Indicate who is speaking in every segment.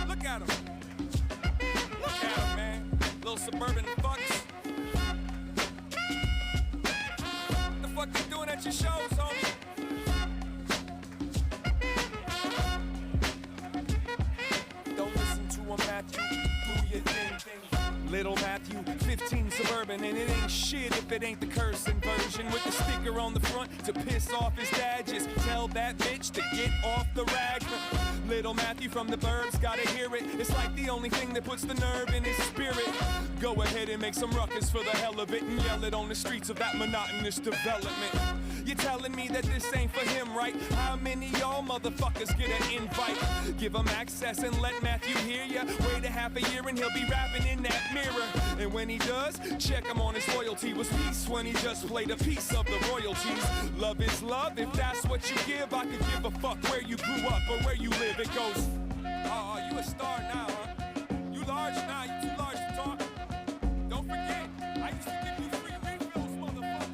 Speaker 1: Look at him. Look at him, man. Little suburban fucks. What the fuck you doing at your shows, homie? Don't listen to him, Matthew. Do your thing. Little Matthew, 15 suburban, and it ain't shit if it ain't the cursing version with the sticker on the front to piss off his dad. Just tell that bitch to get off the rag. Little Matthew from the burbs, gotta hear it. It's like the only thing that puts the nerve in his spirit. Go ahead and make some ruckus for the hell of it and yell it on the streets of that monotonous development. You're telling me that this ain't for him, right? How many y'all motherfuckers get an invite? Give him access and let Matthew hear ya. Wait a half a year and he'll be rapping in that mirror. And when he does, check him on his loyalty. Was peace when he just played a piece of the royalties. Love is love, if that's what you give. I could give a fuck where you grew up or where you live. It goes, oh, you a star now, huh? You large now, you too large to talk. Don't forget, I used to give you free refills, motherfucker.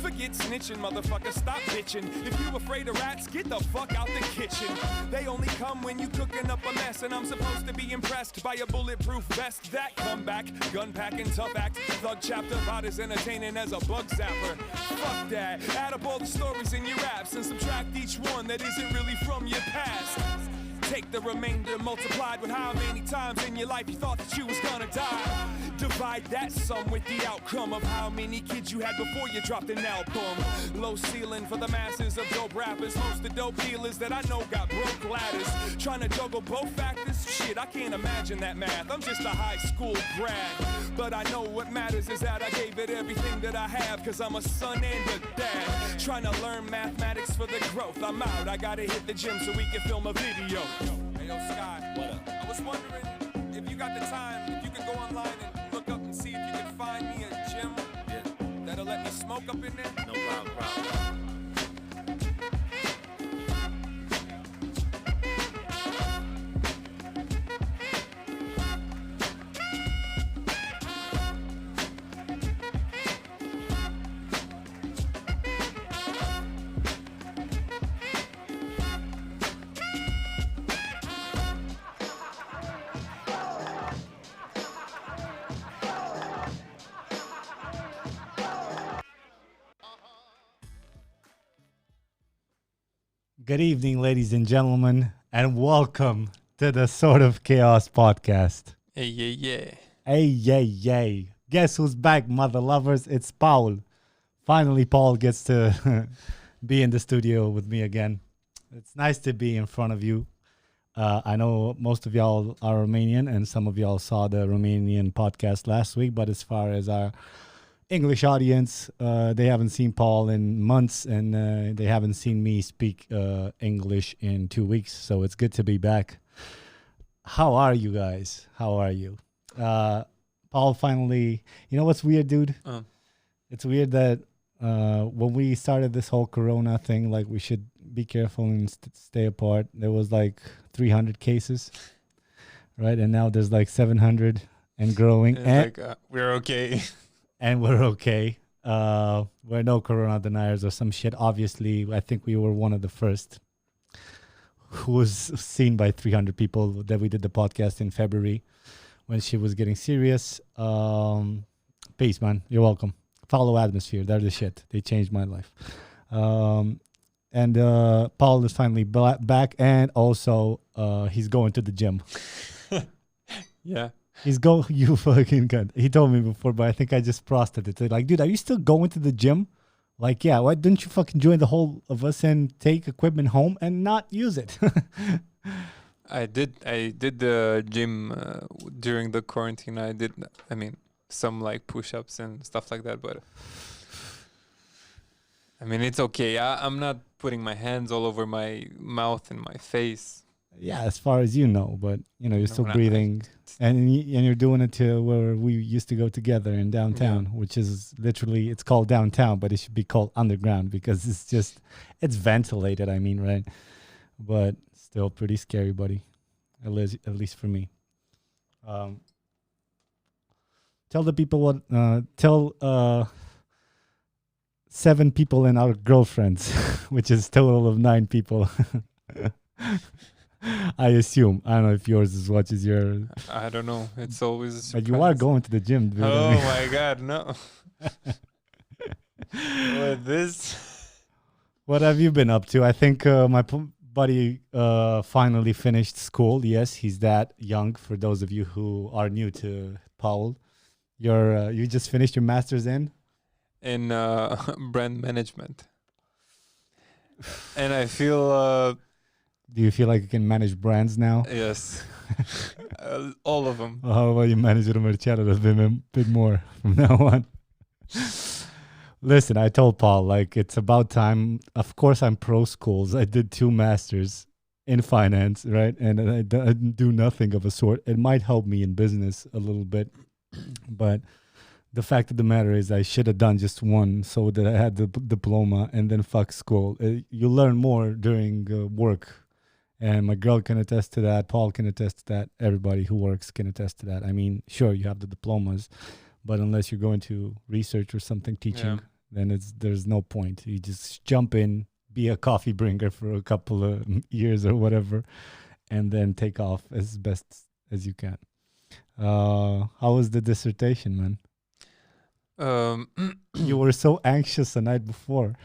Speaker 1: Forget snitching, motherfucker, stop bitching. If you afraid of rats, get the fuck out the kitchen. They only come when you cooking up a mess, and I'm supposed to be impressed by a bulletproof vest. That comeback, gun packing, tough act, thug chapter about as entertaining as a bug zapper. Fuck that, add up all the stories in your raps and subtract each one that isn't really from your past. Take the remainder multiplied with how many times in your life you thought that you was gonna die. Divide that sum with the outcome of how many kids you had before you dropped an album. Low ceiling for the masses of dope rappers. Most of dope dealers that I know got broke ladders. Trying to juggle both factors? Shit, I can't imagine that math. I'm just a high school grad. But I know what matters is that I gave it everything that I have, cause I'm a son and a dad. Trying to learn mathematics for the growth. I'm out, I gotta hit the gym so we can film a video. Hey, yo, Sky, what up? I was wondering if you got the time, if you could go online and look up and see if you can find me a gym that'll let me smoke up in there.
Speaker 2: No problem.
Speaker 3: Good evening, ladies and gentlemen, and welcome to the Sort of Chaos podcast.
Speaker 4: Hey, yeah.
Speaker 3: Hey, yay. Guess who's back, mother lovers? It's Paul. Finally, Paul gets to be in the studio with me again. It's nice to be in front of you. I know most of y'all are Romanian, and some of y'all saw the Romanian podcast last week, but as far as our English audience, they haven't seen Paul in months, and they haven't seen me speak English in 2 weeks, so it's good to be back. How are you guys? How are you? Paul finally, you know what's weird, dude? It's weird that when we started this whole Corona thing, like we should be careful and stay apart, there was like 300 cases, right? And now there's like 700 and growing. And
Speaker 4: Like, we're okay.
Speaker 3: And we're okay. We're no Corona deniers or some shit. Obviously, I think we were one of the first who was seen by 300 people that we did the podcast in February when she was getting serious. Peace, man. You're welcome. Follow Atmosphere. They're the shit. They changed my life. And Paul is finally back, and also he's going to the gym.
Speaker 4: Yeah.
Speaker 3: He's going, you fucking cunt. He told me before, but I think I just processed it. Like, dude, are you still going to the gym? Like, yeah, why didn't you fucking join the whole of us and take equipment home and not use it?
Speaker 4: I did the gym during the quarantine. I mean, some like push-ups and stuff like that, but I mean, it's okay. I'm not putting my hands all over my mouth and my face.
Speaker 3: Yeah, as far as you know, but you know, you're still
Speaker 4: not
Speaker 3: breathing, and you're doing it to where we used to go together in downtown, which is literally, it's called downtown, but it should be called underground because it's ventilated. I mean, right? But still pretty scary, buddy. At least for me. Tell the people what. Tell 7 people and our girlfriends, which is total of 9 people. I assume. I don't know if yours is what is your.
Speaker 4: I don't know. It's always a
Speaker 3: But you are
Speaker 4: surprise.
Speaker 3: going to the gym, dude.
Speaker 4: Oh my god, no. With this.
Speaker 3: What have you been up to? I think my buddy finally finished school. Yes, he's that young. For those of you who are new to Paul, you just finished your master's in.
Speaker 4: In brand management. And I feel
Speaker 3: Do you feel like you can manage brands now?
Speaker 4: yes. All of them.
Speaker 3: Or how about you manage it a bit more from now on? Listen, I told Paul, like, it's about time. Of course, I'm pro schools. I did 2 masters in finance, right? And I do nothing of a sort. It might help me in business a little bit, but the fact of the matter is I should have done just one so that I had the diploma and then fuck school. You learn more during work. And my girl can attest to that. Paul can attest to that. Everybody who works can attest to that. I mean, sure, you have the diplomas, but unless you're going to research or something teaching, then there's no point. You just jump in, be a coffee bringer for a couple of years or whatever, and then take off as best as you can. How was the dissertation, man? You were so anxious the night before.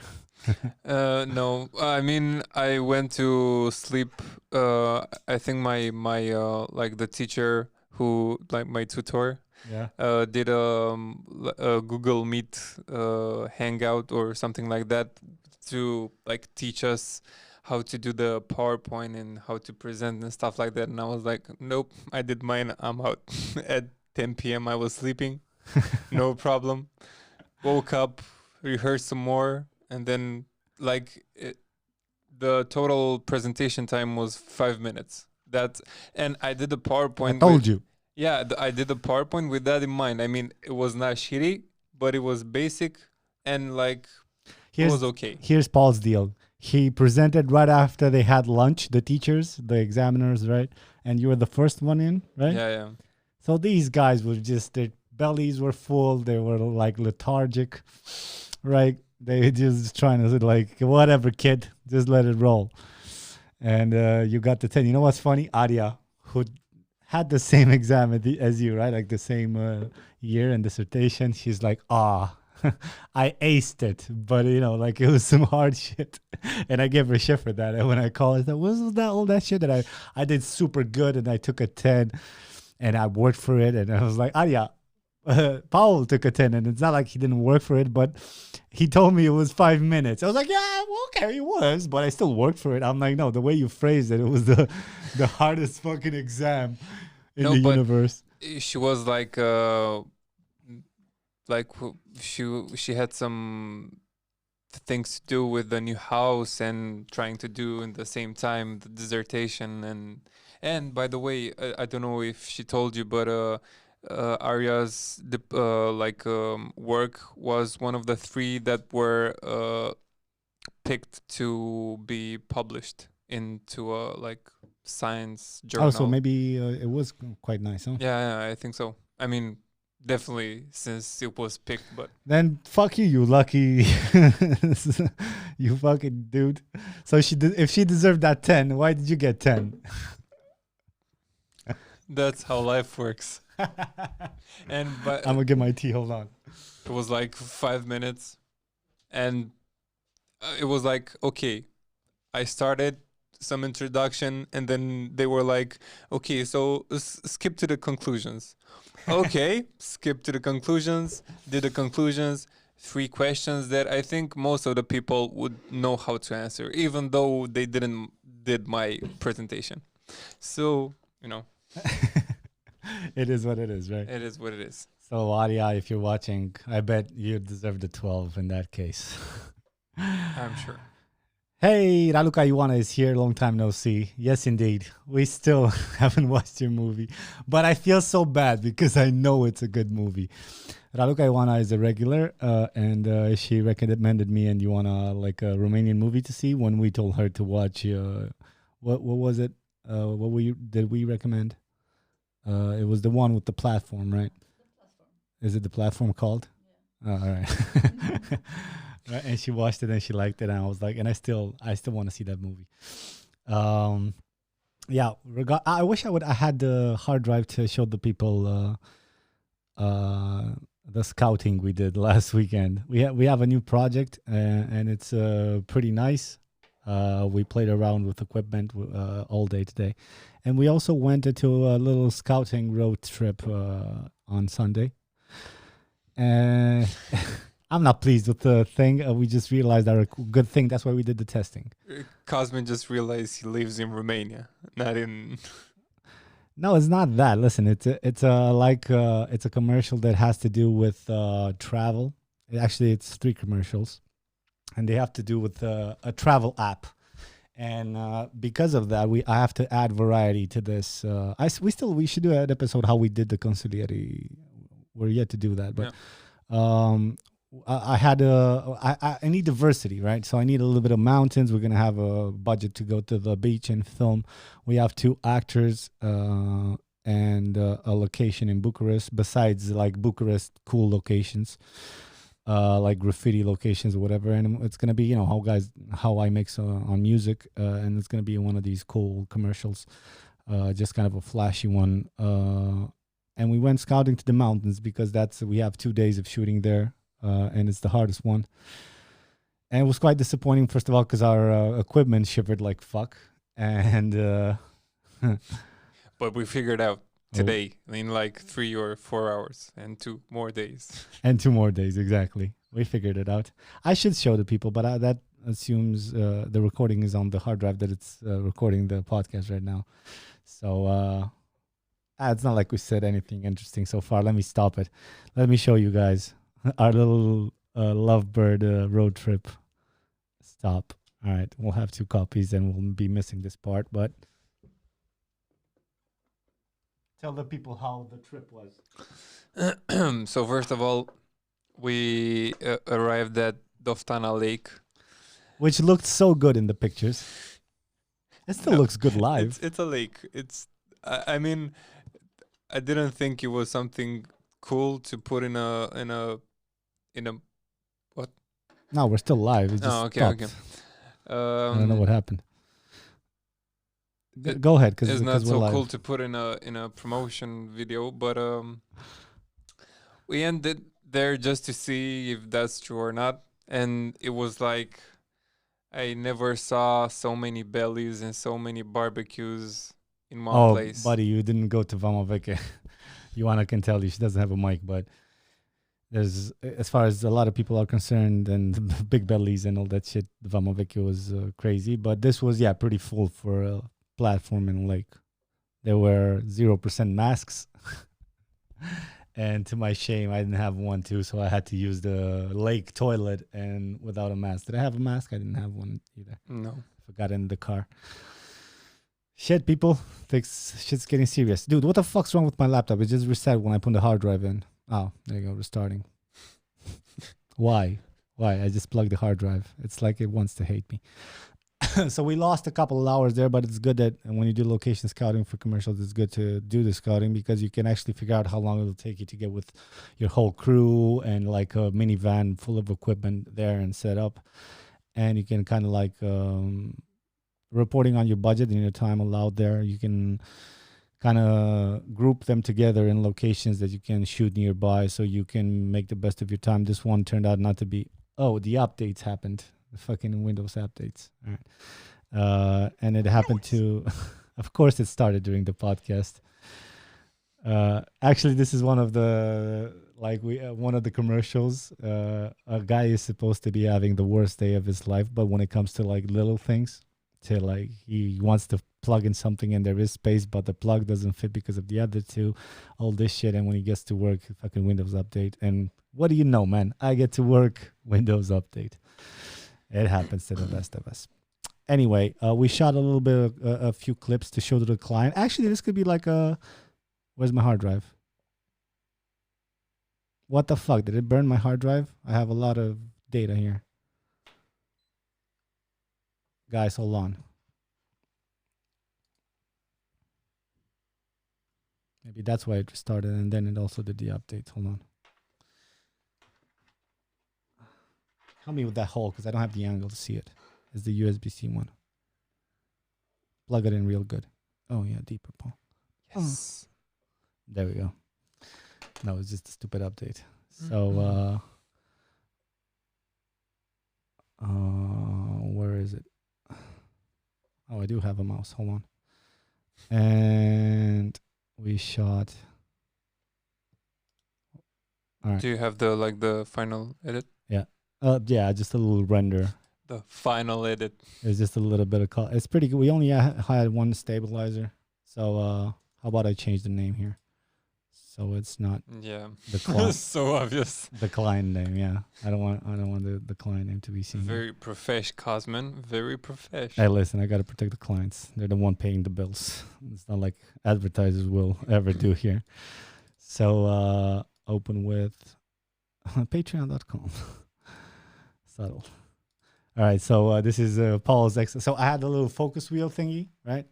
Speaker 4: No, I mean I went to sleep. I think my like the teacher who like my tutor
Speaker 3: Yeah.
Speaker 4: did a Google Meet hangout or something like that to like teach us how to do the PowerPoint and how to present and stuff like that. And I was like, nope, I did mine. I'm out. At 10 p.m. I was sleeping. No problem. Woke up, rehearsed some more, and then the total presentation time was 5 minutes. And I did the PowerPoint.
Speaker 3: I told you.
Speaker 4: Yeah, I did the PowerPoint with that in mind. I mean, it was not shitty, but it was basic and like it was okay.
Speaker 3: Here's Paul's deal. He presented right after they had lunch, the teachers, the examiners, right? And you were the first one in, right?
Speaker 4: Yeah, yeah.
Speaker 3: So these guys were just, their bellies were full. They were like lethargic, right? They were just trying to like, whatever, kid, just let it roll. And you got the 10. You know what's funny? Arya, who had the same exam as you, right? Like the same year and dissertation. She's like, I aced it, but you know, like it was some hard shit. And I gave her shit for that. And when I called, I said, was that all that shit that I did super good and I took a 10 and I worked for it. And I was like, Arya, Paul took a 10 and it's not like he didn't work for it, but he told me it was 5 minutes. I was like, yeah, well, okay, it was, but I still worked for it. I'm like, no, the way you phrased it, it was the hardest fucking exam in the universe.
Speaker 4: She was like she had some things to do with the new house and trying to do in the same time the dissertation and by the way, I don't know if she told you, but Arya's work was one of the 3 that were picked to be published into a like science journal.
Speaker 3: Oh, so maybe it was quite nice, huh?
Speaker 4: Yeah, I think so. I mean, definitely since it was picked, but
Speaker 3: then fuck you, you lucky, you fucking dude. So if she deserved that 10, why did you get 10?
Speaker 4: that's how life works. But
Speaker 3: I'm gonna get my tea. Hold on.
Speaker 4: It was like 5 minutes, and it was like, okay, I started some introduction, and then they were like, okay, so skip to the conclusions. Okay, skip to the conclusions. Did the conclusions. 3 questions that I think most of the people would know how to answer, even though they did my presentation. So, you know.
Speaker 3: It is what it is, right?
Speaker 4: It is what it is.
Speaker 3: So, Arya, if you're watching, I bet you deserve the 12 in that case.
Speaker 4: I'm sure.
Speaker 3: Hey, Raluca Ioana is here. Long time no see. Yes, indeed. We still haven't watched your movie, but I feel so bad because I know it's a good movie. Raluca Ioana is a regular, and she recommended me and Ioana like a Romanian movie to see when we told her to watch. What was it? Did we recommend? It was the one with the platform, right? Is it the platform called? Yeah. Oh, all right. Right, and she watched it and she liked it, and I was like, and I still want to see that movie. Yeah, I wish I had the hard drive to show the people the scouting we did last weekend. We have a new project, and it's pretty nice. We played around with equipment all day today, and we also went into a little scouting road trip on Sunday. And I'm not pleased with the thing. We just realized our good thing. That's why we did the testing.
Speaker 4: Cosmin just realized he lives in Romania, not in.
Speaker 3: No, it's not that. Listen, it's a commercial that has to do with travel. Actually, it's three commercials, and they have to do with a travel app. And because of that, I have to add variety to this. We should do an episode how we did the consigliere. We're yet to do that, but um, I need diversity, right? So I need a little bit of mountains. We're gonna have a budget to go to the beach and film. We have two actors and a location in Bucharest. Besides, like Bucharest, cool locations, like graffiti locations or whatever. And it's gonna be how I mix on music, and it's gonna be one of these cool commercials, just kind of a flashy one. And we went scouting to the mountains because we have 2 days of shooting there, and it's the hardest one. And it was quite disappointing, first of all, because our equipment shivered like fuck. And
Speaker 4: But we figured out today in like 3 or 4 hours and 2 more days.
Speaker 3: and 2 more days, exactly. We figured it out. I should show the people, but that assumes the recording is on the hard drive that it's recording the podcast right now. So it's not like we said anything interesting so far. Let me stop it. Let me show you guys our little lovebird road trip. Stop. All right, we'll have 2 copies and we'll be missing this part, but tell the people how the trip was.
Speaker 4: So first of all, we arrived at Doftana Lake.
Speaker 3: Which looked so good in the pictures. It still
Speaker 4: No,
Speaker 3: looks good live.
Speaker 4: It's a lake. I mean, I didn't think it was something cool to put in a what?
Speaker 3: No, we're still live. It just
Speaker 4: Okay,
Speaker 3: stopped.
Speaker 4: okay.
Speaker 3: I don't know what happened.
Speaker 4: it-
Speaker 3: Go ahead, because
Speaker 4: It's
Speaker 3: we're
Speaker 4: not so
Speaker 3: live.
Speaker 4: cool to put in a promotion video, but we ended there just to see if that's true or not, and it was like I never saw so many bellies and so many barbecues in one
Speaker 3: Oh,
Speaker 4: place.
Speaker 3: buddy, you didn't go to Vamoveke. Joanna can tell you she doesn't have a mic, but there's, as far as a lot of people are concerned, and big bellies and all that shit, Vamoveke was crazy. But this was, pretty full for a platform in a lake. There were 0% masks. And to my shame, I didn't have one too, so I had to use the lake toilet and without a mask. Did I have a mask? I didn't have one either.
Speaker 4: No.
Speaker 3: Forgot it in the car. Shit, people. Shit's getting serious. Dude, what the fuck's wrong with my laptop? It just reset when I put the hard drive in. Oh, there you go, restarting. Why? I just plugged the hard drive. It's like it wants to hate me. So we lost a couple of hours there, but it's good that when you do location scouting for commercials, it's good to do the scouting because you can actually figure out how long it'll take you to get with your whole crew and like a minivan full of equipment there and set up. And you can kind of like reporting on your budget and your time allowed there. You can kind of group them together in locations that you can shoot nearby so you can make the best of your time. This one turned out not to be. Oh, the updates happened. The fucking Windows updates. All right. And it happened to, of course, it started during the podcast. Actually, this is one of the one of the commercials. A guy is supposed to be having the worst day of his life, but when it comes to like little things, to like he wants to plug in something and there is space, but the plug doesn't fit because of the other two, all this shit. And when he gets to work, fucking Windows update. And what do you know, man? I get to work, Windows update. It happens to the best of us. Anyway, we shot a little bit of a few clips to show to the client. Actually, this could be like a. Where's my hard drive? What the fuck? Did it burn my hard drive? I have a lot of data here. Guys, hold on. Maybe that's why it restarted and then it also did the update. Hold on. Help me with that hole because I don't have the angle to see it. It's the USB-C one. Plug it in real good. Oh yeah, deeper, Paul.
Speaker 4: Yes.
Speaker 3: There we go. No, it's just a stupid update. So where is it? Oh, I do have a mouse. Hold on. And we shot. All right.
Speaker 4: Do you have the final edit?
Speaker 3: Yeah, just a little render.
Speaker 4: The final edit.
Speaker 3: It's just a little bit of color. It's pretty good. We only had one stabilizer. So how about I change the name here? So it's not
Speaker 4: Yeah.
Speaker 3: the client,
Speaker 4: So obvious.
Speaker 3: the client name. Yeah, I don't want the client name to be seen.
Speaker 4: Very profesh, Cosman. Very profesh.
Speaker 3: Hey, listen, I gotta protect the clients. They're the one paying the bills. It's not like advertisers will ever do here. So open with patreon.com. Subtle. All right, so this is Paul's ex. So I had a little focus wheel thingy, right?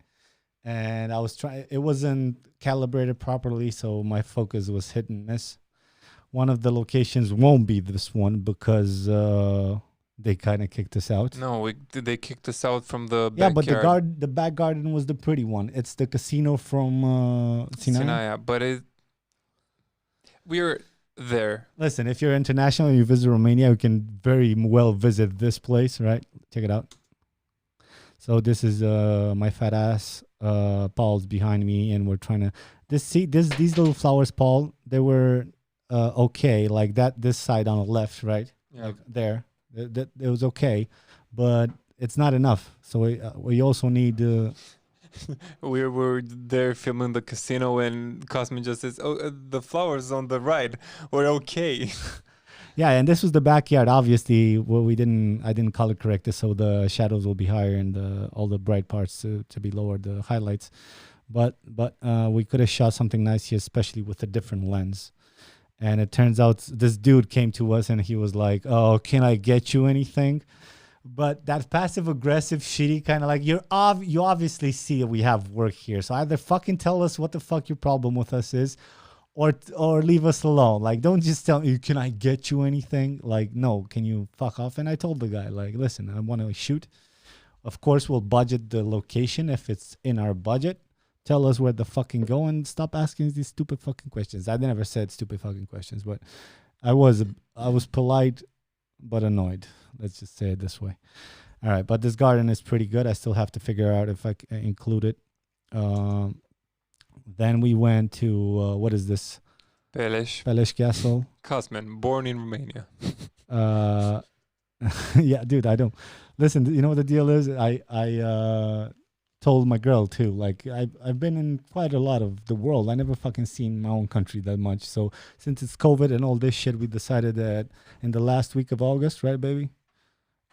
Speaker 3: And I was trying. It wasn't calibrated properly, so my focus was hit and miss. One of the locations won't be this one because they kind of kicked us out.
Speaker 4: No, they kicked us out from the
Speaker 3: Yeah,
Speaker 4: backyard.
Speaker 3: but the back garden was the pretty one. It's the casino from Sinai.
Speaker 4: Sinai, but we're there.
Speaker 3: Listen, if you're international and you visit Romania, you can very well visit this place, right? Check it out. So this is my fat ass. Paul's behind me, and we're trying to these little flowers, Paul. They were okay, like that. This side on the left, right?
Speaker 4: Yeah.
Speaker 3: Like there, that it was okay, but it's not enough. So we also need.
Speaker 4: We were there filming the casino, and Cosman just says, "Oh, the flowers on the right were okay."
Speaker 3: Yeah, and this was the backyard. Obviously, well, I didn't color correct it, so the shadows will be higher and all the bright parts to be lower, the highlights. But we could have shot something nice here, especially with a different lens. And it turns out this dude came to us and he was like, "Oh, can I get you anything?" But that passive aggressive, shitty kind of like you obviously see we have work here. So either fucking tell us what the fuck your problem with us is, or leave us alone. Like, don't just tell me, "Can I get you anything?" Like, no, can you fuck off? And I told the guy, like, "Listen, I want to shoot. Of course, we'll budget the location if it's in our budget. Tell us where the fucking go and stop asking these stupid fucking questions." I never said stupid fucking questions, but I was polite but annoyed. Let's just say it this way. All right, but this garden is pretty good. I still have to figure out if I can include it. Then we went to what is this?
Speaker 4: Peleș.
Speaker 3: Castle.
Speaker 4: Cosman, born in Romania.
Speaker 3: Yeah, dude, I don't listen. You know what the deal is? I told my girl too. Like I've been in quite a lot of the world. I never fucking seen my own country that much. So since it's COVID and all this shit, we decided that in the last week of August, right, baby?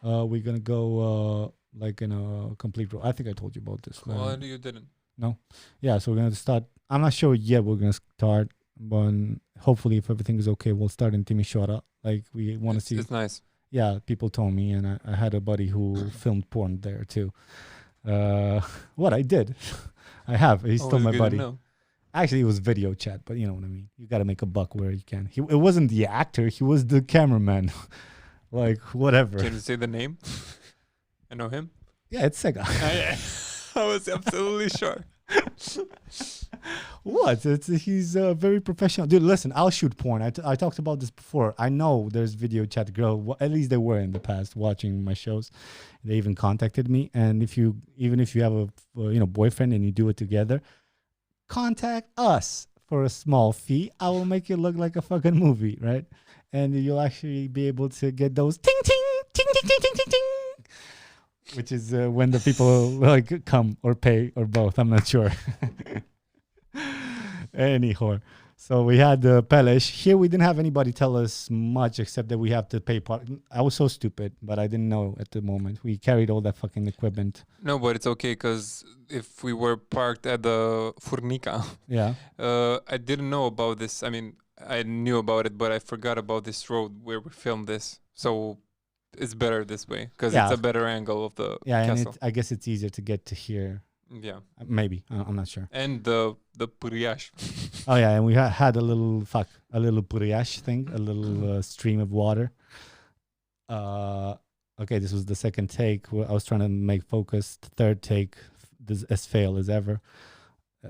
Speaker 3: We're gonna go like in a complete road. I think I told you about this.
Speaker 4: Well, you didn't.
Speaker 3: No, yeah. So we're gonna start. I'm not sure yet. We're gonna start, but hopefully, if everything is okay, we'll start in Timișoara. Like we want to see.
Speaker 4: It's nice.
Speaker 3: Yeah, people told me, and I had a buddy who filmed porn there too. What I did, I have. He's still
Speaker 4: Always
Speaker 3: my
Speaker 4: good to
Speaker 3: buddy.
Speaker 4: know.
Speaker 3: Actually, it was video chat, but you know what I mean. You got to make a buck where you can. It wasn't the actor; he was the cameraman. Like whatever.
Speaker 4: Can you say the name? I know him.
Speaker 3: Yeah, it's Sega.
Speaker 4: I was absolutely sure.
Speaker 3: What? He's very professional. Dude, listen, I'll shoot porn. I talked about this before. I know there's video chat girl. At least they were in the past watching my shows. They even contacted me. And even if you have a boyfriend and you do it together, contact us for a small fee. I will make it look like a fucking movie, right? And you'll actually be able to get those ting ting ting ting ting ting ting ting, which is when the people like come or pay or both. I'm not sure. Anyhow, so we had the Peleș. Here we didn't have anybody tell us much except that we have to pay part. I was so stupid, but I didn't know at the moment. We carried all that fucking equipment.
Speaker 4: No, but it's okay because if we were parked at the Furnica,
Speaker 3: Yeah.
Speaker 4: I didn't know about this. I mean, I knew about it, but I forgot about this road where we filmed this. So it's better this way because
Speaker 3: Yeah.
Speaker 4: it's a better angle of the
Speaker 3: Yeah, and
Speaker 4: castle.
Speaker 3: I guess it's easier to get to here.
Speaker 4: Yeah,
Speaker 3: Maybe. I'm not sure.
Speaker 4: and the puriaș.
Speaker 3: Oh, yeah, and we had a little puriaș thing, a little stream of water. Okay, this was the second take. I was trying to make focus. Third take, this as fail as ever.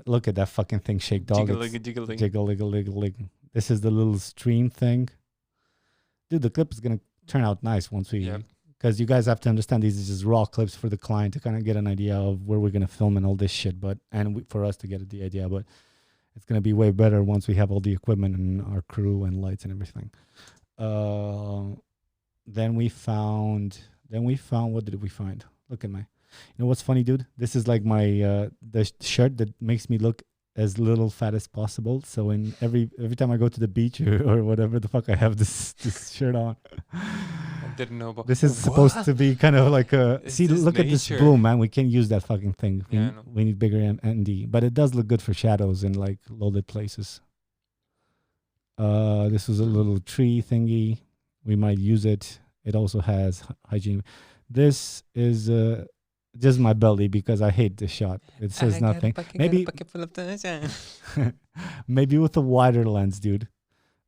Speaker 3: Look at that fucking thing shake, dog.
Speaker 4: Jiggling, jiggling.
Speaker 3: Jiggle, jiggle, jiggle, jiggle. This is the little stream thing. Dude, the clip is going to turn out nice once we...
Speaker 4: Yep.
Speaker 3: Because you guys have to understand these are just raw clips for the client to kind of get an idea of where we're going to film and all this shit. For us to get the idea. But it's going to be way better once we have all the equipment and our crew and lights and everything. Then we found... What did we find? Look at my... You know what's funny, dude? This is like my the shirt that makes me look as little fat as possible. So in every time I go to the beach or whatever the fuck, I have this shirt on.
Speaker 4: I didn't know about
Speaker 3: this is supposed to be kind of like a... See, look at this bloom, man. We can't use that fucking thing. We need bigger ND. But it does look good for shadows in like low-lit places. This was a little tree thingy. We might use it. It also has hygiene. This is... just my belly because I hate this shot. It says nothing. Maybe maybe with a wider lens, dude.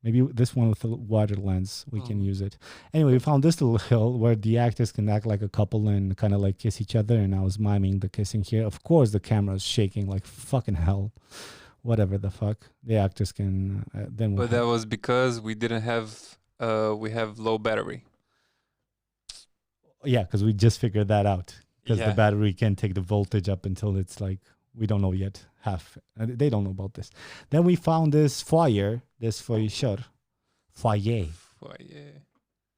Speaker 3: Maybe this one with a wider lens, we can use it. Anyway, we found this little hill where the actors can act like a couple and kind of like kiss each other. And I was miming the kissing here. Of course, the camera is shaking like fucking hell. Whatever the fuck. The actors can then.
Speaker 4: But that was because we didn't have. We have low battery.
Speaker 3: Yeah, because we just figured that out. Because the battery can take the voltage up until it's like, we don't know yet, half. They don't know about this. Then we found this foyer. Foyer.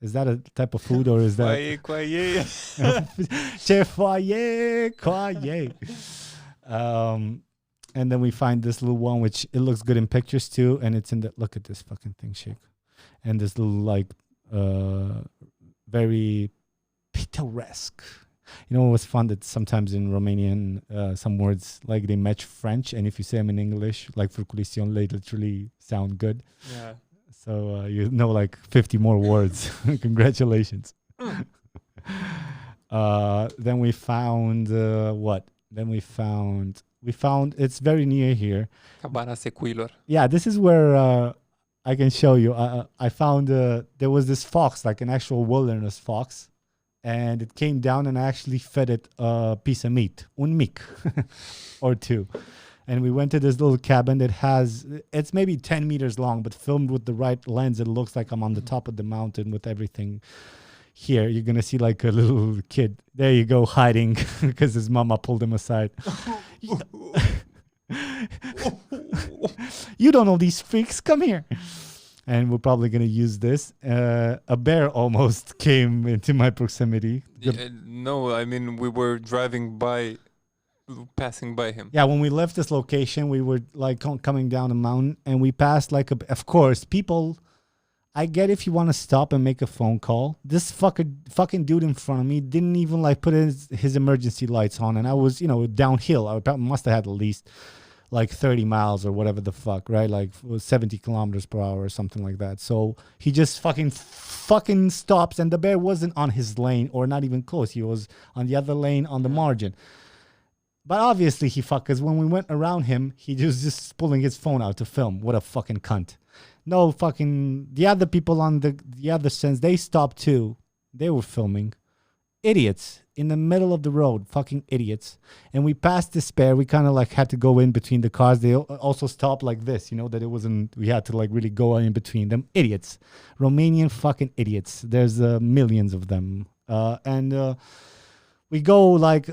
Speaker 3: Is that a type of food or is that...
Speaker 4: Foyer.
Speaker 3: Foyer. And then we find this little one, which it looks good in pictures too. And it's in the... Look at this fucking thing shake. And this little like, very pittoresque. You know what's fun that sometimes in Romanian some words like they match French, and if you say them in English, like furculision, they literally sound good.
Speaker 4: Yeah.
Speaker 3: So you know like 50 more words. Congratulations. Then we found what? Then we found it's very near here.
Speaker 4: Cabana Sequilor.
Speaker 3: Yeah, this is where I can show you. I found there was this fox, like an actual wilderness fox. And it came down and I actually fed it a piece of meat, un mic or two. And we went to this little cabin that it's maybe 10 meters long, but filmed with the right lens. It looks like I'm on the top of the mountain with everything. Here, you're going to see like a little kid. There you go, hiding because his mama pulled him aside. You don't know these freaks. Come here. And we're probably going to use this. A bear almost came into my proximity.
Speaker 4: No, I mean, we were passing by him.
Speaker 3: Yeah, when we left this location, we were like coming down a mountain and we passed like of course, people, I get if you want to stop and make a phone call. This fucking dude in front of me didn't even like put his emergency lights on. And I was, downhill. I must have had at least like 30 miles or whatever the fuck, right? Like 70 kilometers per hour or something like that. So he just fucking stops and the bear wasn't on his lane or not even close. He was on the other lane on the margin. But obviously because when we went around him, he was just pulling his phone out to film. What a fucking cunt. No fucking, the other people on the other sense, they stopped too. They were filming. Idiots in the middle of the road, fucking idiots. And we passed this bear. We kind of like had to go in between the cars. They also stopped like this, that it wasn't, we had to like really go in between them. Idiots. Romanian fucking idiots. There's millions of them. And we go like,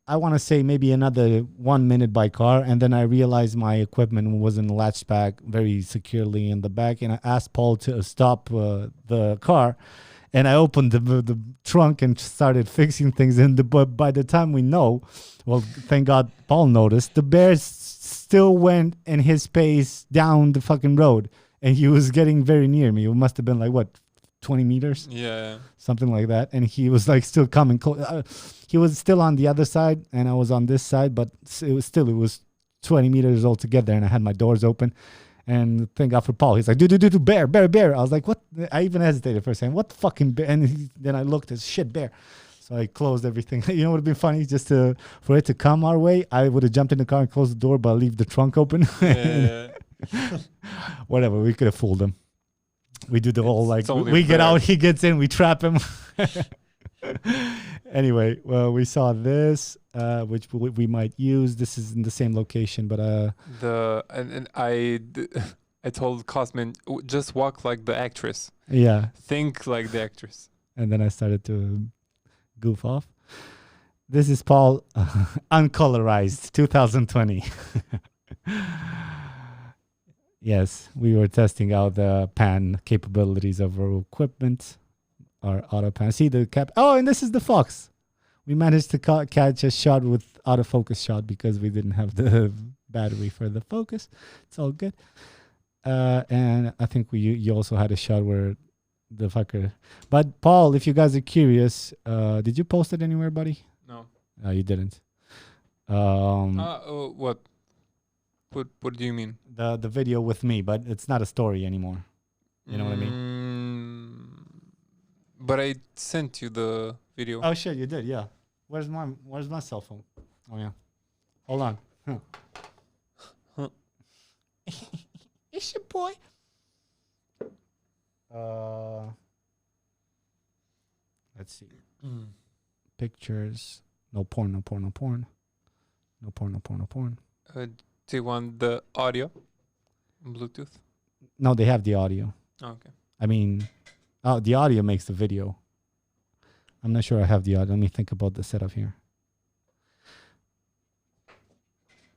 Speaker 3: I want to say maybe another 1 minute by car. And then I realized my equipment wasn't latched back very securely in the back. And I asked Paul to stop the car. And I opened the trunk and started fixing things. But by the time we know, well, thank God Paul noticed, the bear still went in his pace down the fucking road. And he was getting very near me. It must have been like, what, 20 meters?
Speaker 4: Yeah.
Speaker 3: Something like that. And he was like still coming close. He was still on the other side and I was on this side. But it was 20 meters altogether. And I had my doors open. And thank God for Paul. He's like, dude, bear. I was like, what? I even hesitated for a second. What fucking bear? And then I looked at shit, bear. So I closed everything. You know what would be funny? Just for it to come our way, I would have jumped in the car and closed the door, but leave the trunk open.
Speaker 4: Yeah.
Speaker 3: Whatever. We could have fooled him. We do the whole like, we get
Speaker 4: fair.
Speaker 3: out, he gets in, we trap him. Anyway, well, we saw this, which we might use. This is in the same location, but
Speaker 4: I told Cosmin, just walk like the actress,
Speaker 3: yeah.
Speaker 4: think like the actress.
Speaker 3: And then I started to goof off. This is Paul, uncolorized, 2020. Yes, we were testing out the pan capabilities of our equipment, our auto pan. See the cap? Oh, and this is the fox. We managed to catch a shot with autofocus shot because we didn't have the battery for the focus. It's all good. And I think you also had a shot where the fucker. But Paul, if you guys are curious, did you post it anywhere, buddy?
Speaker 4: No.
Speaker 3: No, you didn't.
Speaker 4: What? What do you mean?
Speaker 3: The video with me, but it's not a story anymore. You know what I
Speaker 4: mean? But I sent you the video.
Speaker 3: Oh shit, you did, yeah. Where's my cell phone? Oh yeah. Hold on. Huh. It's your boy. Let's see. Pictures. No porn, no porn, no porn. No porn, no porn, no porn.
Speaker 4: Do you want the audio? Bluetooth?
Speaker 3: No, they have the audio.
Speaker 4: Oh, okay.
Speaker 3: I mean, the audio makes the video. I'm not sure I have the audio. Let me think about the setup here.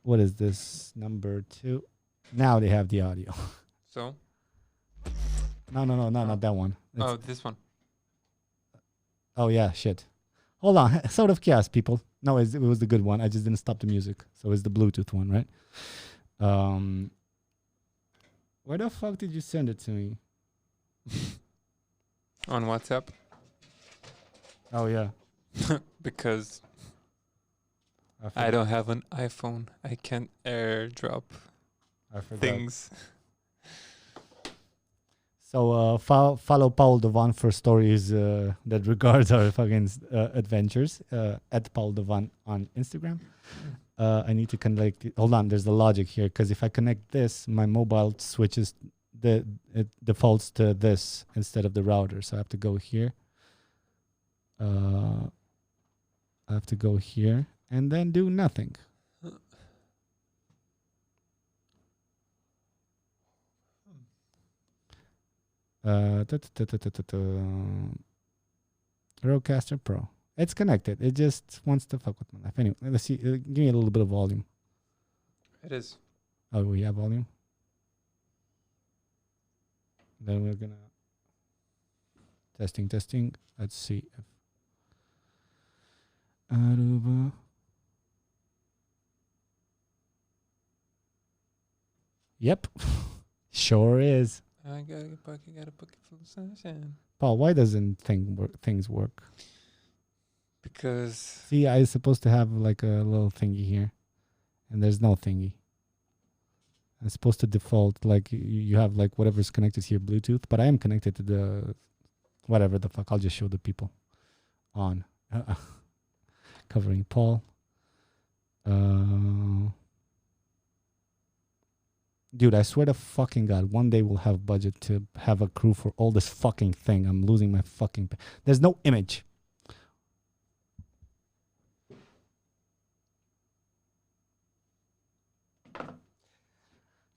Speaker 3: What is this? Number 2. Now they have the audio.
Speaker 4: So?
Speaker 3: No, not that one.
Speaker 4: This one.
Speaker 3: Oh, yeah, shit. Hold on. Sort of chaos, people. No, it was the good one. I just didn't stop the music. So it's the Bluetooth one, right? Where the fuck did you send it to me?
Speaker 4: On WhatsApp.
Speaker 3: Oh, yeah.
Speaker 4: Because I don't have an iPhone. I can't airdrop things. So follow Paul Devan for stories that regards our fucking adventures at Paul Devan on Instagram. I need to connect. Hold on, there's the logic here because if I connect this, my mobile switches. It defaults to this instead of the router. So I have to go here. I have to go here and then do nothing. Rodecaster Pro. It's connected. It just wants to fuck with my life. Anyway, let's see. Give me a little bit of volume. It is.
Speaker 3: Oh, we have volume. Then we're gonna testing. Let's see if Aruba. Yep, sure is.
Speaker 4: I got a bucket full of sunshine.
Speaker 3: Paul, why doesn't things work?
Speaker 4: Because
Speaker 3: see, I was supposed to have like a little thingy here, and there's no thingy. It's supposed to default like you have like whatever's connected to your Bluetooth, but I am connected to the whatever the fuck. I'll just show the people on covering Paul. Dude, I swear to fucking God, one day we'll have budget to have a crew for all this fucking thing. I'm losing my fucking. There's no image.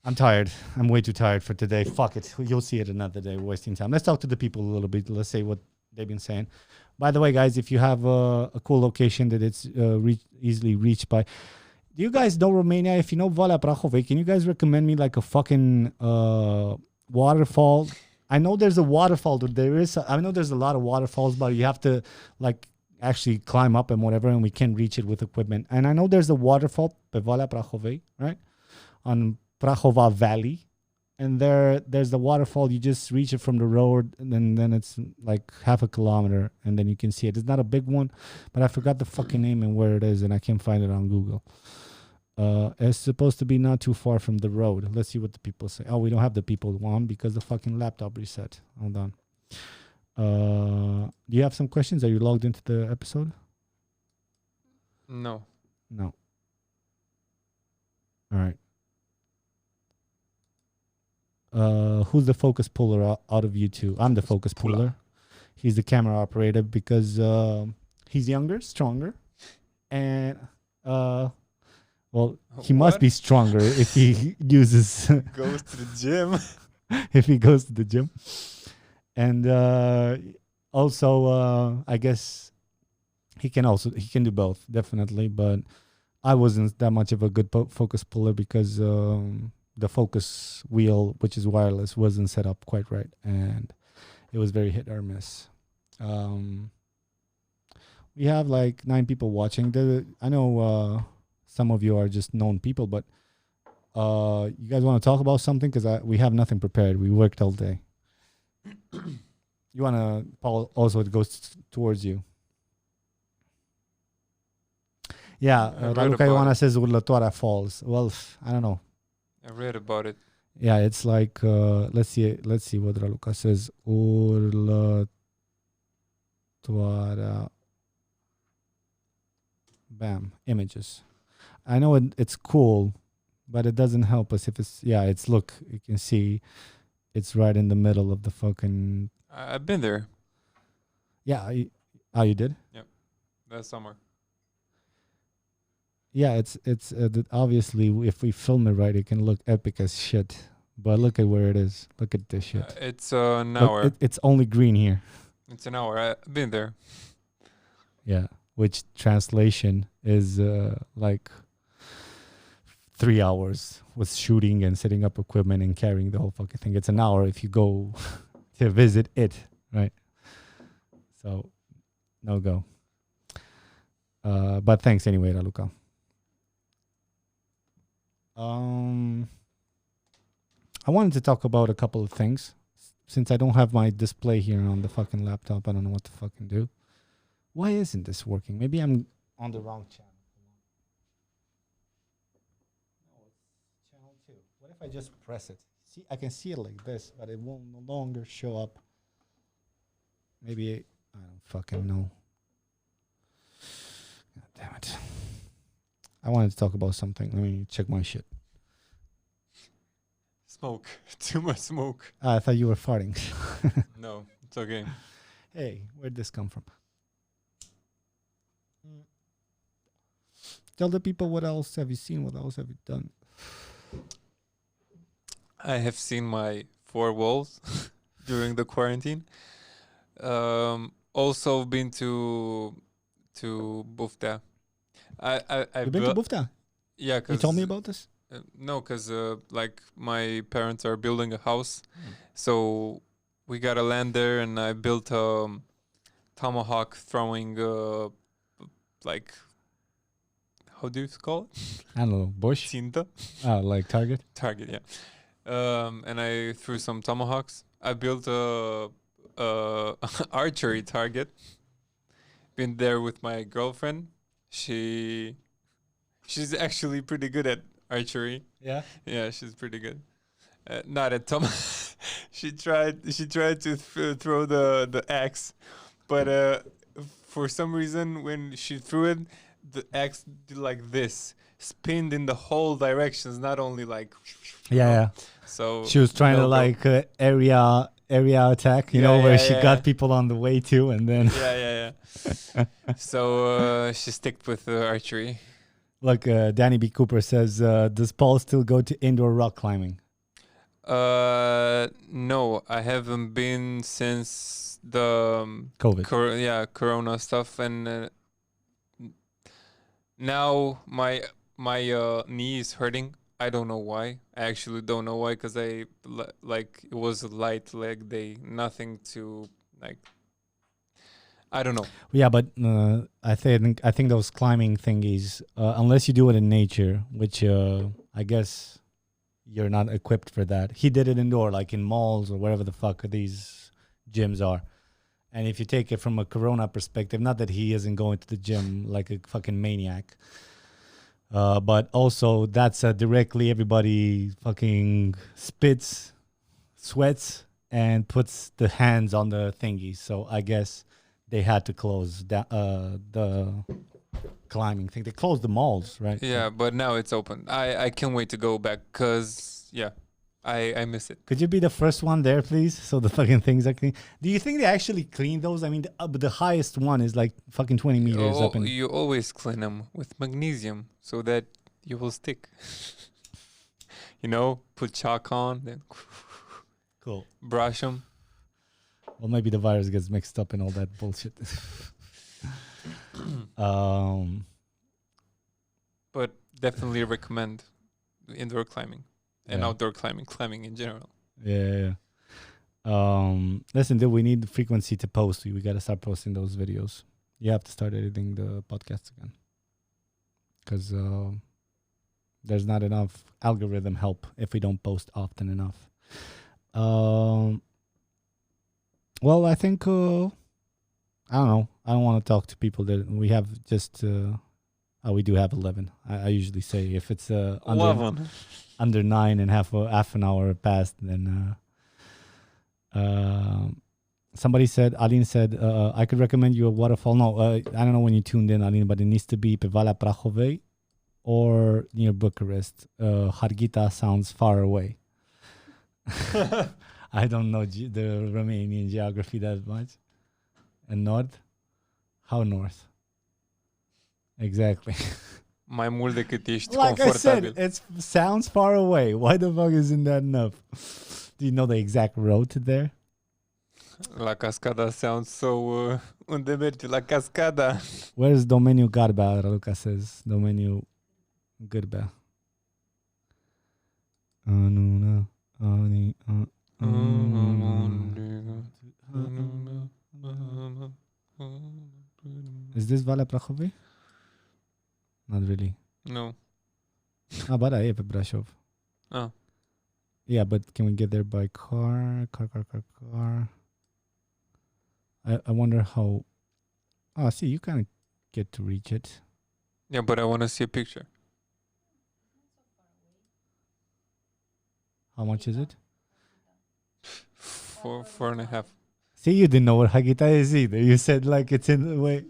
Speaker 3: I'm tired. I'm way too tired for today. Fuck it. You'll see it another day. We're wasting time. Let's talk to the people a little bit. Let's say what they've been saying. By the way, guys, if you have a cool location that it's easily reached by, do you guys know Romania? If you know Valea Prahovei, can you guys recommend me like a fucking waterfall? I know there's a waterfall. I know there's a lot of waterfalls, but you have to like actually climb up and whatever, and we can reach it with equipment. And I know there's a waterfall, Valea Prahovei, right? On Prahova Valley, and there's the waterfall. You just reach it from the road, and then it's like half a kilometer, and then you can see it. It's not a big one, but I forgot the fucking name and where it is, and I can't find it on Google. It's supposed to be not too far from the road. Let's see what the people say. Oh, we don't have the people on because the fucking laptop reset. Hold on. Do you have some questions? Are you logged into the episode?
Speaker 4: No.
Speaker 3: All right. Who's the focus puller out of you two? I'm the focus puller. He's the camera operator because He's younger, stronger, and well, he must
Speaker 4: What?
Speaker 3: be stronger if he uses
Speaker 4: Goes to the gym.
Speaker 3: if he goes to the gym. And also, I guess he can do both, definitely. But I wasn't that much of a good focus puller because the focus wheel, which is wireless, wasn't set up quite right, and it was very hit or miss. We have like 9 people watching. I know some of you are just known people, but you guys want to talk about something? Because we have nothing prepared. We worked all day. You want to, Paul, also it goes towards you. Yeah,
Speaker 4: I read
Speaker 3: Raluca
Speaker 4: about
Speaker 3: Ioana
Speaker 4: it.
Speaker 3: says Urlătoarea Falls. Well, I don't know.
Speaker 4: I read about it.
Speaker 3: Yeah, it's like, let's see what Raluca says. Urlătoarea. Bam, images. I know it's cool, but it doesn't help us if it's, look, you can see it's right in the middle of the fucking,
Speaker 4: I've been there.
Speaker 3: yeah. You did?
Speaker 4: That summer.
Speaker 3: Yeah, it's obviously if we film it right, it can look epic as shit. But look at where it is. Look at this shit.
Speaker 4: It's an
Speaker 3: Look,
Speaker 4: hour.
Speaker 3: it's only green here.
Speaker 4: It's an hour. I've been there.
Speaker 3: Yeah, which translation is like 3 hours with shooting and setting up equipment and carrying the whole fucking thing. It's an hour if you go to visit it, right? So, no go. But thanks anyway, Raluca. I wanted to talk about a couple of things. Since I don't have my display here on the fucking laptop, I don't know what to fucking do. Why isn't this working? Maybe I'm on the wrong channel. No, it's channel 2. What if I just press it? See, I can see it like this, but it won't no longer show up. Maybe I don't fucking know. God damn it. I wanted to talk about something. Let me check my shit.
Speaker 4: Smoke. Too much smoke.
Speaker 3: I thought you were farting.
Speaker 4: No, it's okay.
Speaker 3: Hey, where'd this come from? Tell the people what else have you seen, what else have you done?
Speaker 4: I have seen my 4 walls during the quarantine. Also been to Bufta. I
Speaker 3: You've been to Bufta?
Speaker 4: Yeah,
Speaker 3: You told me about this?
Speaker 4: No, because like my parents are building a house, so we got a land there, and I built a tomahawk throwing like, how do you call it?
Speaker 3: I don't know, bush?
Speaker 4: Cinta
Speaker 3: Oh, like target?
Speaker 4: target, yeah. And I threw some tomahawks. I built a archery target. Been there with my girlfriend. She's actually pretty good at archery.
Speaker 3: Yeah.
Speaker 4: Yeah, she's pretty good. Not at Tom. She tried to throw the axe, but for some reason when she threw it, the axe did like this, spinned in the whole directions, not only like.
Speaker 3: Yeah.
Speaker 4: So
Speaker 3: She was trying to
Speaker 4: no go.
Speaker 3: like area attack, you know, where she got people on the way too, and then
Speaker 4: Yeah. So she sticked with archery.
Speaker 3: like Danny B. Cooper says, does Paul still go to indoor rock climbing?
Speaker 4: No, I haven't been since the
Speaker 3: COVID.
Speaker 4: Corona stuff, and now my knee is hurting. I don't know why. I actually don't know why, because like it was a light leg day, nothing to like. I don't know.
Speaker 3: Yeah, but I think those climbing thingies, unless you do it in nature, which I guess you're not equipped for that. He did it indoor, like in malls or wherever the fuck these gyms are. And if you take it from a Corona perspective, not that he isn't going to the gym like a fucking maniac, but also that's directly everybody fucking spits, sweats, and puts the hands on the thingies. So I guess they had to close the climbing thing. They closed the malls, right?
Speaker 4: Yeah, but now it's open. I can't wait to go back, because I miss it.
Speaker 3: Could you be the first one there, please? So the fucking things are clean. Do you think they actually clean those? I mean, the highest one is like fucking 20 meters up. And
Speaker 4: You always clean them with magnesium so that you will stick. You know, put chalk on, then
Speaker 3: cool.
Speaker 4: brush them.
Speaker 3: Well, maybe the virus gets mixed up in all that bullshit.
Speaker 4: But definitely recommend indoor climbing and
Speaker 3: Yeah.
Speaker 4: outdoor climbing in general.
Speaker 3: Yeah. Listen, dude, we need the frequency to post. We got to start posting those videos. You have to start editing the podcast again. Because there's not enough algorithm help if we don't post often enough. Well, I think, I don't know. I don't want to talk to people that we have just, we do have 11. I usually say if it's under 9 and half an hour past, then somebody said, Aline said, I could recommend you a waterfall. No, I don't know when you tuned in, Aline, but it needs to be pe Valea Prahovei or near Bucharest. Harghita sounds far away. I don't know the Romanian geography that much. And north? How north? Exactly.
Speaker 4: Mai mult decât ești
Speaker 3: Like I said,
Speaker 4: confortabil.
Speaker 3: it sounds far away. Why the fuck isn't that enough? Do you know the exact road to there?
Speaker 4: La Cascada sounds so... unde merge? La Cascada.
Speaker 3: Where's Domeniu Garbea? Raluca says. Domeniu Gârbea. Is this Valea Prahovei? Not really.
Speaker 4: No.
Speaker 3: Ba da, e pe Brașov.
Speaker 4: Oh.
Speaker 3: Yeah, but can we get there by car? Car. I wonder how... Oh, see, you kind of get to reach it.
Speaker 4: Yeah, but I want to see a picture.
Speaker 3: How much is it?
Speaker 4: 4.5.
Speaker 3: See, you didn't know what Hagita is either. You said like it's in the way.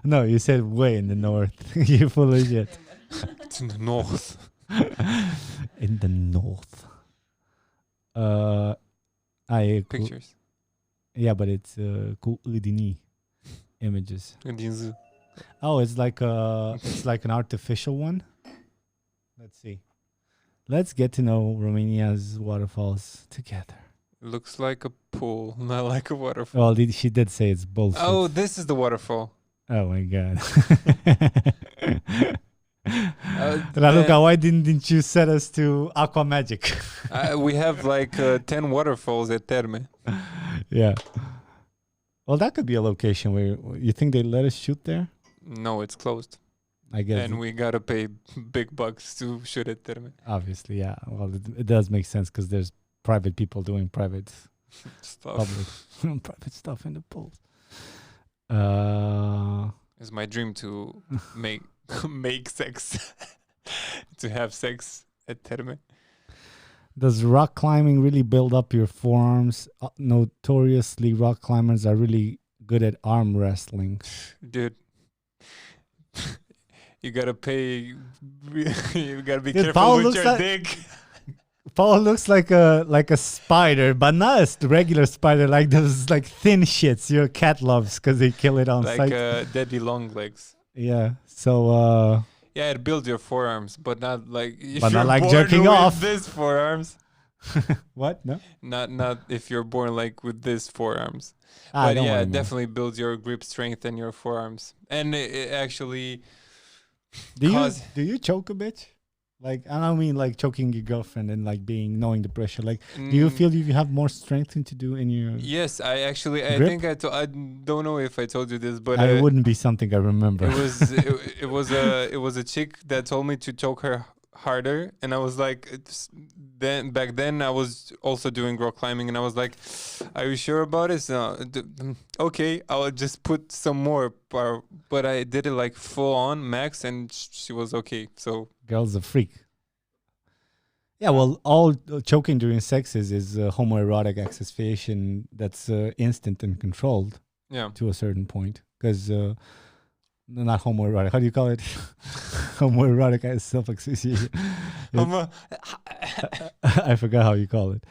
Speaker 3: No, you said way in the north. You're full of shit.
Speaker 4: It's in the north.
Speaker 3: In the north.
Speaker 4: Pictures.
Speaker 3: Yeah, but it's cu Udini images.
Speaker 4: Din zi.
Speaker 3: Oh, it's like an artificial one. Let's see. Let's get to know Romania's waterfalls together.
Speaker 4: Looks like a pool, not like a waterfall.
Speaker 3: Well, she did say it's bullshit.
Speaker 4: Oh, this is the waterfall.
Speaker 3: Oh my god. Raluca, why didn't you set us to Aqua Magic?
Speaker 4: We have like 10 waterfalls at Terme.
Speaker 3: Yeah. Well, that could be a location where you think they let us shoot there?
Speaker 4: No, it's closed.
Speaker 3: I guess.
Speaker 4: And we gotta pay big bucks to shoot at Terme.
Speaker 3: Obviously, yeah. Well, it does make sense because there's private people doing private
Speaker 4: Stuff.
Speaker 3: private stuff in the pools.
Speaker 4: It's my dream to make sex, to have sex at Terme.
Speaker 3: Does rock climbing really build up your forearms? Notoriously, rock climbers are really good at arm wrestling.
Speaker 4: Dude, you gotta pay. You gotta be
Speaker 3: Dude,
Speaker 4: careful
Speaker 3: Paul
Speaker 4: with
Speaker 3: looks
Speaker 4: your
Speaker 3: like-
Speaker 4: dick.
Speaker 3: Paul looks like a spider, but not a regular spider, like those like thin shits your cat loves because they kill it on
Speaker 4: Like
Speaker 3: sight.
Speaker 4: daddy long legs.
Speaker 3: Yeah. So
Speaker 4: Yeah, it builds your forearms, but not like if
Speaker 3: But not
Speaker 4: you're
Speaker 3: like
Speaker 4: born
Speaker 3: jerking
Speaker 4: with
Speaker 3: off.
Speaker 4: this forearms.
Speaker 3: what? No.
Speaker 4: Not if you're born like with this forearms.
Speaker 3: I
Speaker 4: But
Speaker 3: don't
Speaker 4: yeah,
Speaker 3: worry,
Speaker 4: it
Speaker 3: man.
Speaker 4: definitely builds your grip strength and your forearms. And it actually
Speaker 3: Do
Speaker 4: cause-
Speaker 3: you choke a bitch? Like I don't mean like choking your girlfriend and like knowing the pressure. Like, do you feel you have more strength to do in your?
Speaker 4: Yes, I
Speaker 3: Grip?
Speaker 4: think I don't know if I told you this, but
Speaker 3: It wouldn't be something I remember.
Speaker 4: it was a chick that told me to choke her harder, and I was like, back then I was also doing rock climbing, and I was like, are you sure about it? No, okay, I'll just put some more power, but I did it like full on max, and she was okay. So
Speaker 3: Girl's a freak. Yeah, well, all choking during sex is homoerotic asphyxiation that's instant and controlled
Speaker 4: yeah,
Speaker 3: to a certain point. Because not homoerotic. How do you call it? Homoerotic self asphyxiation. I forgot how you call it.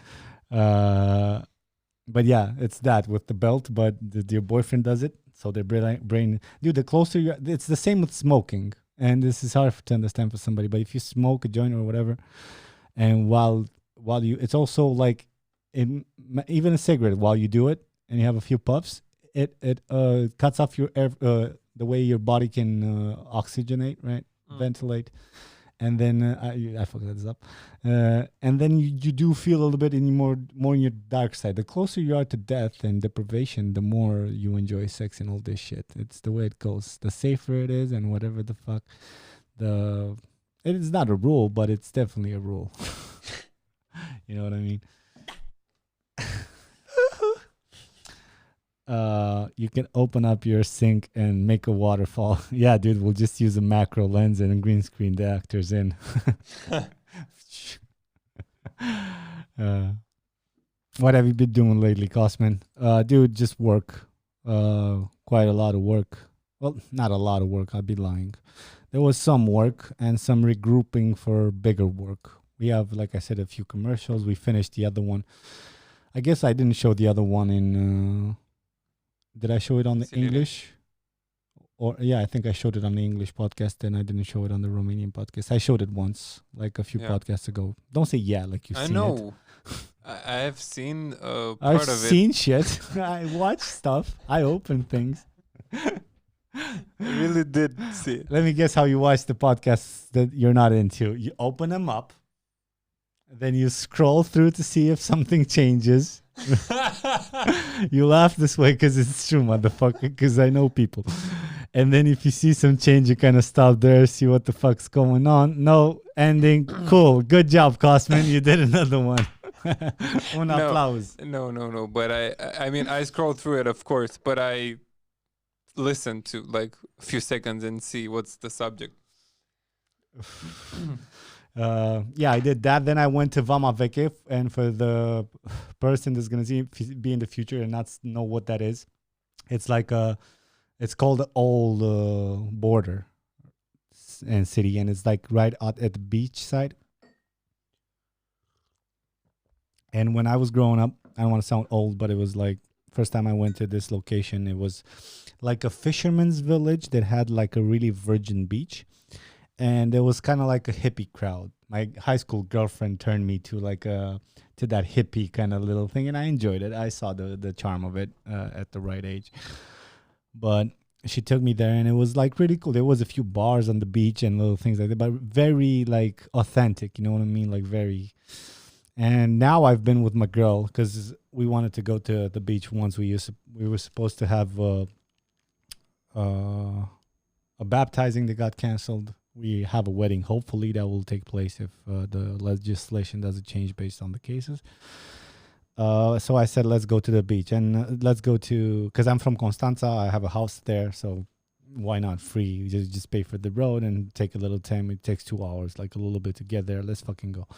Speaker 3: But yeah, it's that with the belt, but your boyfriend does it. So their brain, dude, the closer you, it's the same with smoking. And this is hard to understand for somebody, but if you smoke a joint or whatever, and while you, it's also like, even a cigarette, while you do it and you have a few puffs, it cuts off your air, the way your body can oxygenate, right? Ventilate. And then I fucked this up. And then you do feel a little bit more in your dark side. The closer you are to death and deprivation, the more you enjoy sex and all this shit. It's the way it goes. The safer it is, and whatever the fuck, it is not a rule, but it's definitely a rule. You know what I mean? You can open up your sink and make a waterfall. Yeah, dude, we'll just use a macro lens and green screen the actors in. What have you been doing lately, Cosman? Dude, just work. Quite a lot of work. Well, not a lot of work, I'd be lying. There was some work and some regrouping for bigger work. We have, like I said, a few commercials. We finished the other one. I guess I didn't show the other one in... did I show it on the English? Or yeah, I think I showed it on the English podcast, and I didn't show it on the Romanian podcast. I showed it once, like a few podcasts ago. Don't say yeah, like you've seen it. I know.
Speaker 4: I have seen part
Speaker 3: I've
Speaker 4: of it.
Speaker 3: I've seen shit. I watch stuff. I open things.
Speaker 4: I really did see it.
Speaker 3: Let me guess how you watch the podcasts that you're not into. You open them up, then you scroll through to see if something changes. You laugh this way because it's true, motherfucker, because I know people. And then if you see some change, you kind of stop there, see what the fuck's going on. No ending. Cool. Good job, Cosman. You did another one. Un applause.
Speaker 4: No. But I mean, I scroll through it, of course, but I listen to like a few seconds and see what's the subject.
Speaker 3: Yeah, I did that. Then I went to Vama Veche, and for the person that's gonna be in the future and not know what that is, it's like it's called the old border and city, and it's like right out at the beach side. And when I was growing up, I don't want to sound old, but it was like first time I went to this location, it was like a fisherman's village that had like a really virgin beach. And it was kind of like a hippie crowd. My high school girlfriend turned me to like to that hippie kind of little thing, and I enjoyed it. I saw the charm of it at the right age. But she took me there, and it was like really cool. There was a few bars on the beach and little things like that, but very like authentic. You know what I mean? Like very. And now I've been with my girl because we wanted to go to the beach once. We were supposed to have a baptizing that got canceled. We have a wedding. Hopefully that will take place if the legislation doesn't change based on the cases. So I said, let's go to the beach, and let's go to, because I'm from Constanța. I have a house there, so why not free? You just pay for the road and take a little time. It takes 2 hours, like a little bit to get there. Let's fucking go.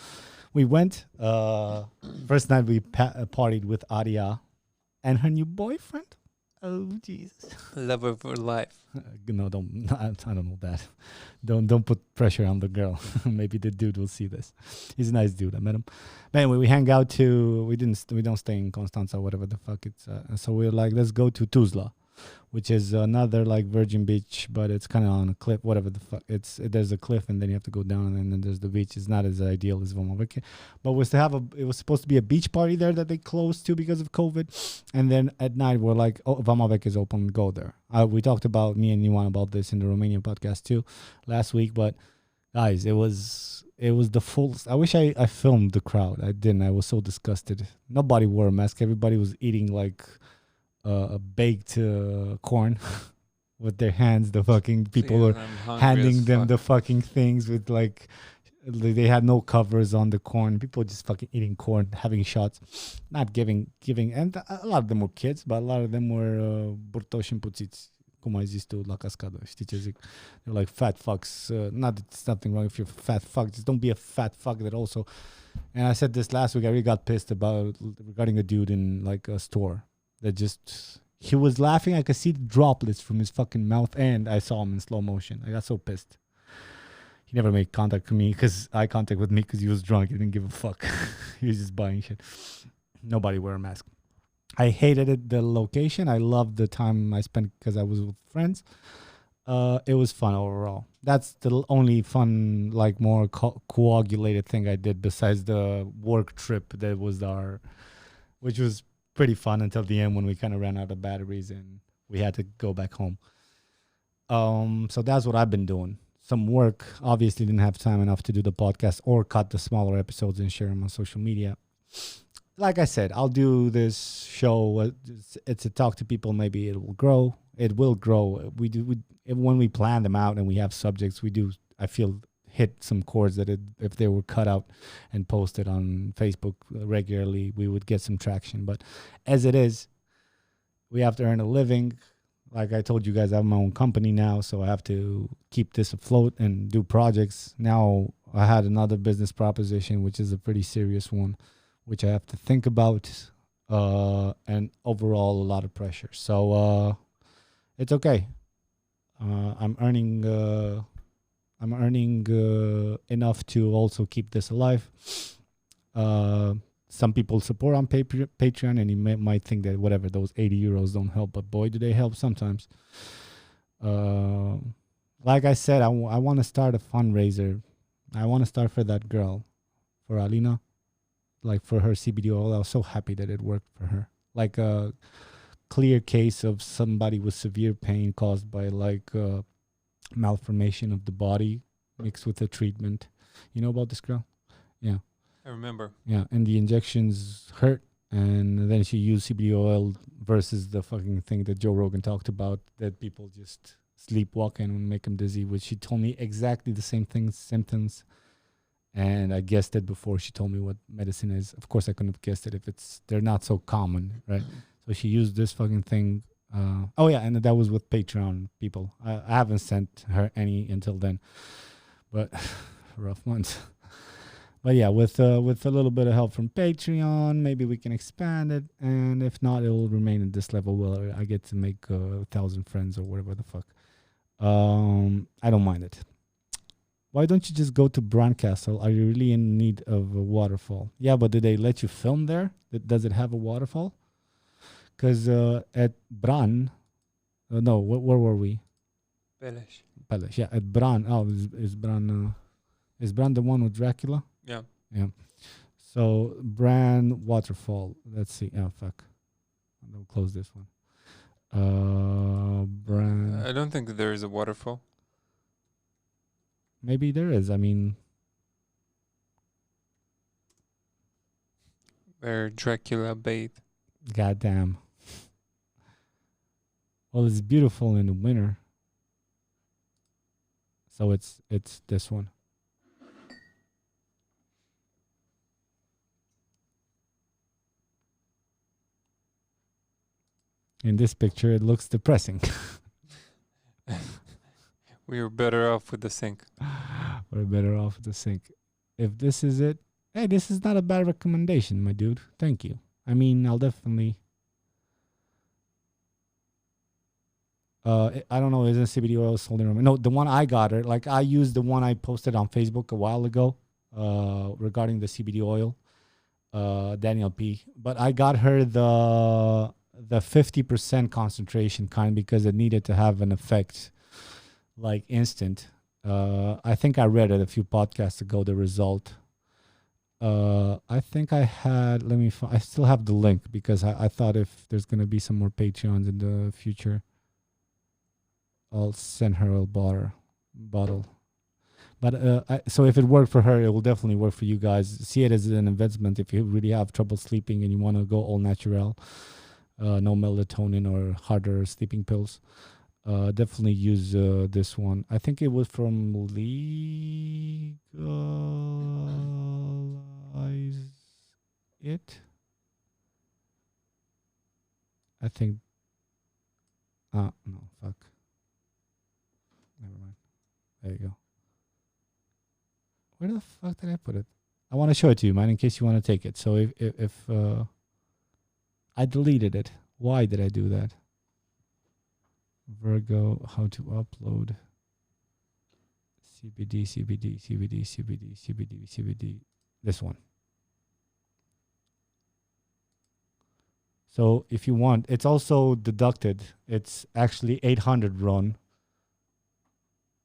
Speaker 3: We went. First night we partied with Aria and her new boyfriend. Oh Jesus!
Speaker 4: Lover for life.
Speaker 3: No, don't. I don't know that. Don't put pressure on the girl. Maybe the dude will see this. He's a nice dude. I met him. But anyway, we hang out to. We don't stay in Constanța, whatever the fuck it's. So we're like, let's go to Tuzla, which is another like virgin beach, but it's kind of on a cliff. Whatever the fuck. There's a cliff, and then you have to go down, and then there's the beach. It's not as ideal as Vama Veche, but it was supposed to be a beach party there that they closed to because of COVID. And then at night we're like, oh, Vama Veche is open, go there. We talked about, me and Iwan, about this in the Romanian podcast too last week, but guys, it was the full. I wish I filmed the crowd. I didn't. I was so disgusted. Nobody wore a mask. Everybody was eating like a baked corn with their hands. The fucking people were handing them the fucking things with like, they had no covers on the corn. People just fucking eating corn, having shots, not giving. And a lot of them were kids, but a lot of them were burtoși împuțiți. Cum ai zis tu la cascadă, știi ce zic? They're like fat fucks. Not that it's nothing wrong if you're a fat fuck. Just don't be a fat fuck that also. And I said this last week. I really got pissed regarding a dude in like a store that just, he was laughing. I could see the droplets from his fucking mouth, and I saw him in slow motion. I got so pissed. He never made eye contact with me because he was drunk. He didn't give a fuck. He was just buying shit. Nobody wear a mask. I hated it, the location. I loved the time I spent because I was with friends. It was fun overall. That's the only fun, like more coagulated thing I did besides the work trip that was which was pretty fun until the end when we kind of ran out of batteries and we had to go back home. So that's what I've been doing. Some work. Obviously, didn't have time enough to do the podcast or cut the smaller episodes and share them on social media. Like I said, I'll do this show. It's a talk to people. Maybe it will grow. It will grow. When we plan them out and we have subjects, we do. I feel hit some chords that if they were cut out and posted on Facebook regularly, we would get some traction. But as it is, we have to earn a living. Like I told you guys, I have my own company now, so I have to keep this afloat and do projects. Now I had another business proposition, which is a pretty serious one, which I have to think about, and overall a lot of pressure. So it's okay. I'm earning enough to also keep this alive. Some people support on Patreon, and you might think that whatever, those 80 euros don't help, but boy, do they help sometimes. Like I said, I want to start a fundraiser. I want to start for that girl, for Alina, like for her CBD oil. I was so happy that it worked for her. Like a clear case of somebody with severe pain caused by like malformation of the body mixed with a treatment. You know about this girl? Yeah.
Speaker 4: I remember.
Speaker 3: Yeah, and the injections hurt, and then she used CBD oil versus the fucking thing that Joe Rogan talked about, that people just sleepwalk and make them dizzy, which she told me exactly the same things, symptoms, and I guessed it before she told me what medicine is. Of course, I couldn't have guessed it if they're not so common, right? So she used this fucking thing. Oh yeah, and that was with Patreon people. I haven't sent her any until then, but rough months. But yeah, with a little bit of help from Patreon, maybe we can expand it. And if not, it will remain at this level where I get to make 1,000 friends or whatever the fuck. I don't mind it. Why don't you just go to Brandcastle? Are you really in need of a waterfall? Yeah, but did they let you film there? Does it have a waterfall? Because at Bran, no, where were we? Palace. Yeah, at Bran. Oh, is Bran the one with Dracula?
Speaker 4: Yeah.
Speaker 3: Yeah. So Bran waterfall. Let's see. Oh fuck. I'll close this one. Bran.
Speaker 4: I don't think there is a waterfall.
Speaker 3: Maybe there is. I mean,
Speaker 4: Where Dracula bathed.
Speaker 3: goddamn. Well, it's beautiful in the winter. So it's this one. In this picture, it looks depressing.
Speaker 4: We were better off with the sink.
Speaker 3: We're better off with the sink. If this is it, hey, this is not a bad recommendation, my dude. Thank you. I mean, I'll definitely. I don't know. Isn't CBD oil sold in Romania? No, the one I got her. Like I used the one I posted on Facebook a while ago, regarding the CBD oil, Daniel P. But I got her the 50% concentration kind because it needed to have an effect, like instant. I think I read it a few podcasts ago. The result. I think I had. I still have the link because I thought if there's gonna be some more Patreons in the future, I'll send her a bottle. But so if it worked for her, it will definitely work for you guys. See it as an investment if you really have trouble sleeping and you want to go all natural, no melatonin or harder sleeping pills. Definitely use this one. I think it was from Legalize It. I think. No, fuck. Never mind. There you go. Where the fuck did I put it? I want to show it to you, man, in case you want to take it. So if I deleted it, why did I do that? Virgo, how to upload CBD, CBD, CBD, CBD, CBD, CBD. This one. So if you want, it's also deducted. It's actually 800 RON,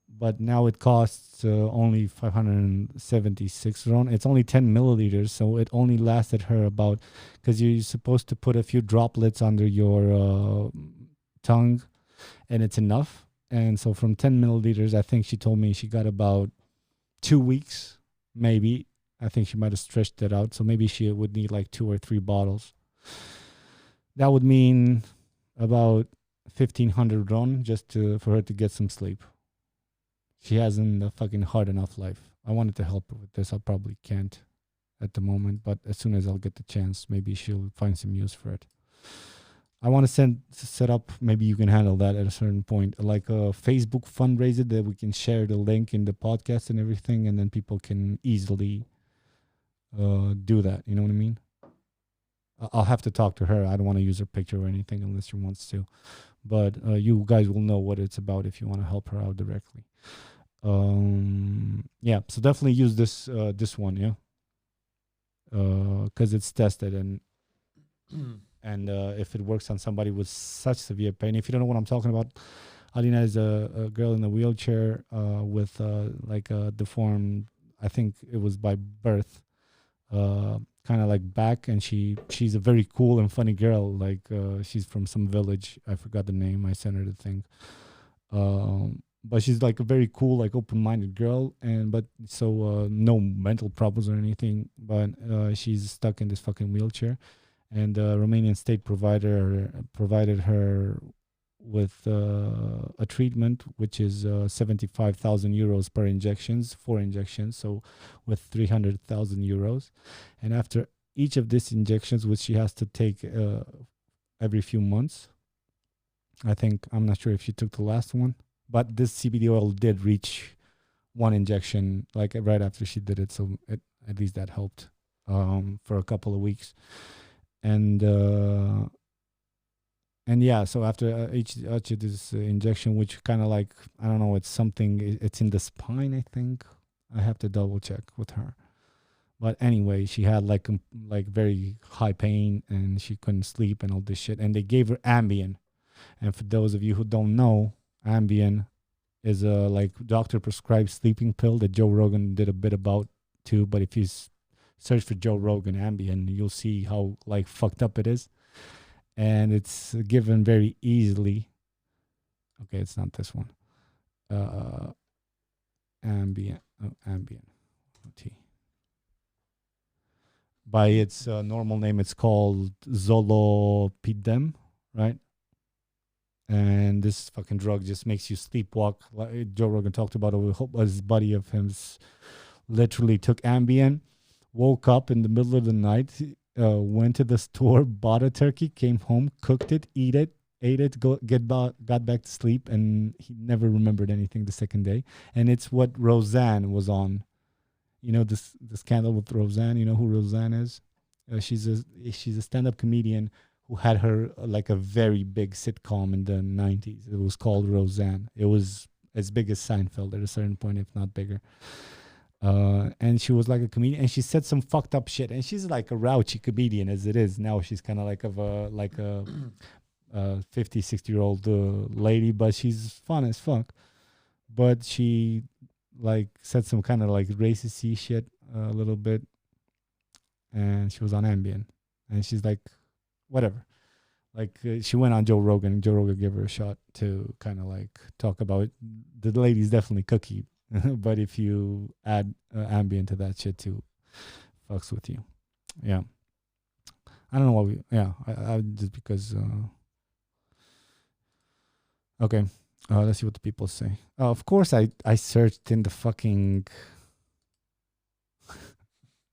Speaker 3: but now it costs only 576 RON. It's only 10 milliliters, so it only lasted her about, because you're supposed to put a few droplets under your tongue, and it's enough. And so from 10 milliliters, I think she told me she got about 2 weeks, maybe. I think she might have stretched it out. So maybe she would need like 2 or 3 bottles. That would mean about 1,500 RON just for her to get some sleep. She hasn't a fucking hard enough life. I wanted to help her with this. I probably can't at the moment, but as soon as I'll get the chance, maybe she'll find some use for it. I want to set up, maybe you can handle that at a certain point, like a Facebook fundraiser that we can share the link in the podcast and everything, and then people can easily do that. You know what I mean? I'll have to talk to her. I don't want to use her picture or anything unless she wants to. But you guys will know what it's about if you want to help her out directly. Yeah, so definitely use this one, yeah, because it's tested, and if it works on somebody with such severe pain. If you don't know what I'm talking about, Alina is a girl in a wheelchair with like a deformed, I think it was by birth, kind of like back, and she's a very cool and funny girl. Like she's from some village. I forgot the name. I sent her the thing. But she's like a very cool, like open-minded girl, but no mental problems or anything. But she's stuck in this fucking wheelchair, and Romanian state provided her with a treatment which is 75,000 euros per injections, 4 injections, so with 300,000 euros. And after each of these injections, which she has to take every few months, I'm not sure if she took the last one, but this CBD oil did reach 1 injection like right after she did it, so at least that helped for a couple of weeks. And yeah, so after each of this injection, which kind of like, I don't know, it's in the spine, I think. I have to double check with her. But anyway, she had like very high pain, and she couldn't sleep and all this shit. And they gave her ambien. And for those of you who don't know, ambien is a like doctor prescribed sleeping pill that Joe Rogan did a bit about too. But if you search for Joe Rogan ambien, you'll see how like fucked up it is. And it's given very easily. Okay, it's not this one. Ambien. T. By its normal name, it's called zolpidem, right? And this fucking drug just makes you sleepwalk. Like Joe Rogan talked about it. His buddy of him literally took Ambien, woke up in the middle of the night, went to the store, bought a turkey, came home, cooked it, ate it, got back to sleep, and he never remembered anything the second day. And it's what Roseanne was on. You know, the scandal with Roseanne. You know who Roseanne is? She's a stand-up comedian who had her like a very big sitcom in the 90s. It was called Roseanne. It was as big as Seinfeld at a certain point, if not bigger. And she was like a comedian, and she said some fucked up shit. And she's like a raunchy comedian as it is now. She's kind of like a 50, 60-year-old lady, but she's fun as fuck. But she like said some kind of like racist shit a little bit, and she was on Ambien, and she's like, whatever. Like she went on Joe Rogan. Joe Rogan gave her a shot to kind of like talk about it. The lady's definitely cookie, but if you add Ambien to that shit too, fucks with you. Yeah, I don't know what I just because. Okay, let's see what the people say. Of course, I searched in the fucking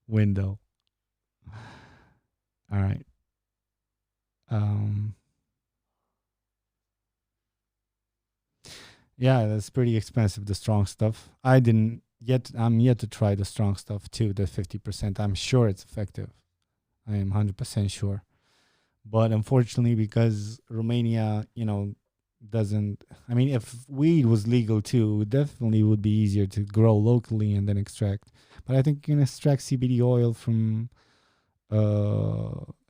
Speaker 3: window. All right. Yeah, that's pretty expensive, the strong stuff. I'm yet to try the strong stuff too, the 50%. I'm sure it's effective. I am 100% sure. But unfortunately, because Romania, doesn't. I mean, if weed was legal too, it definitely would be easier to grow locally and then extract. But I think you can extract CBD oil from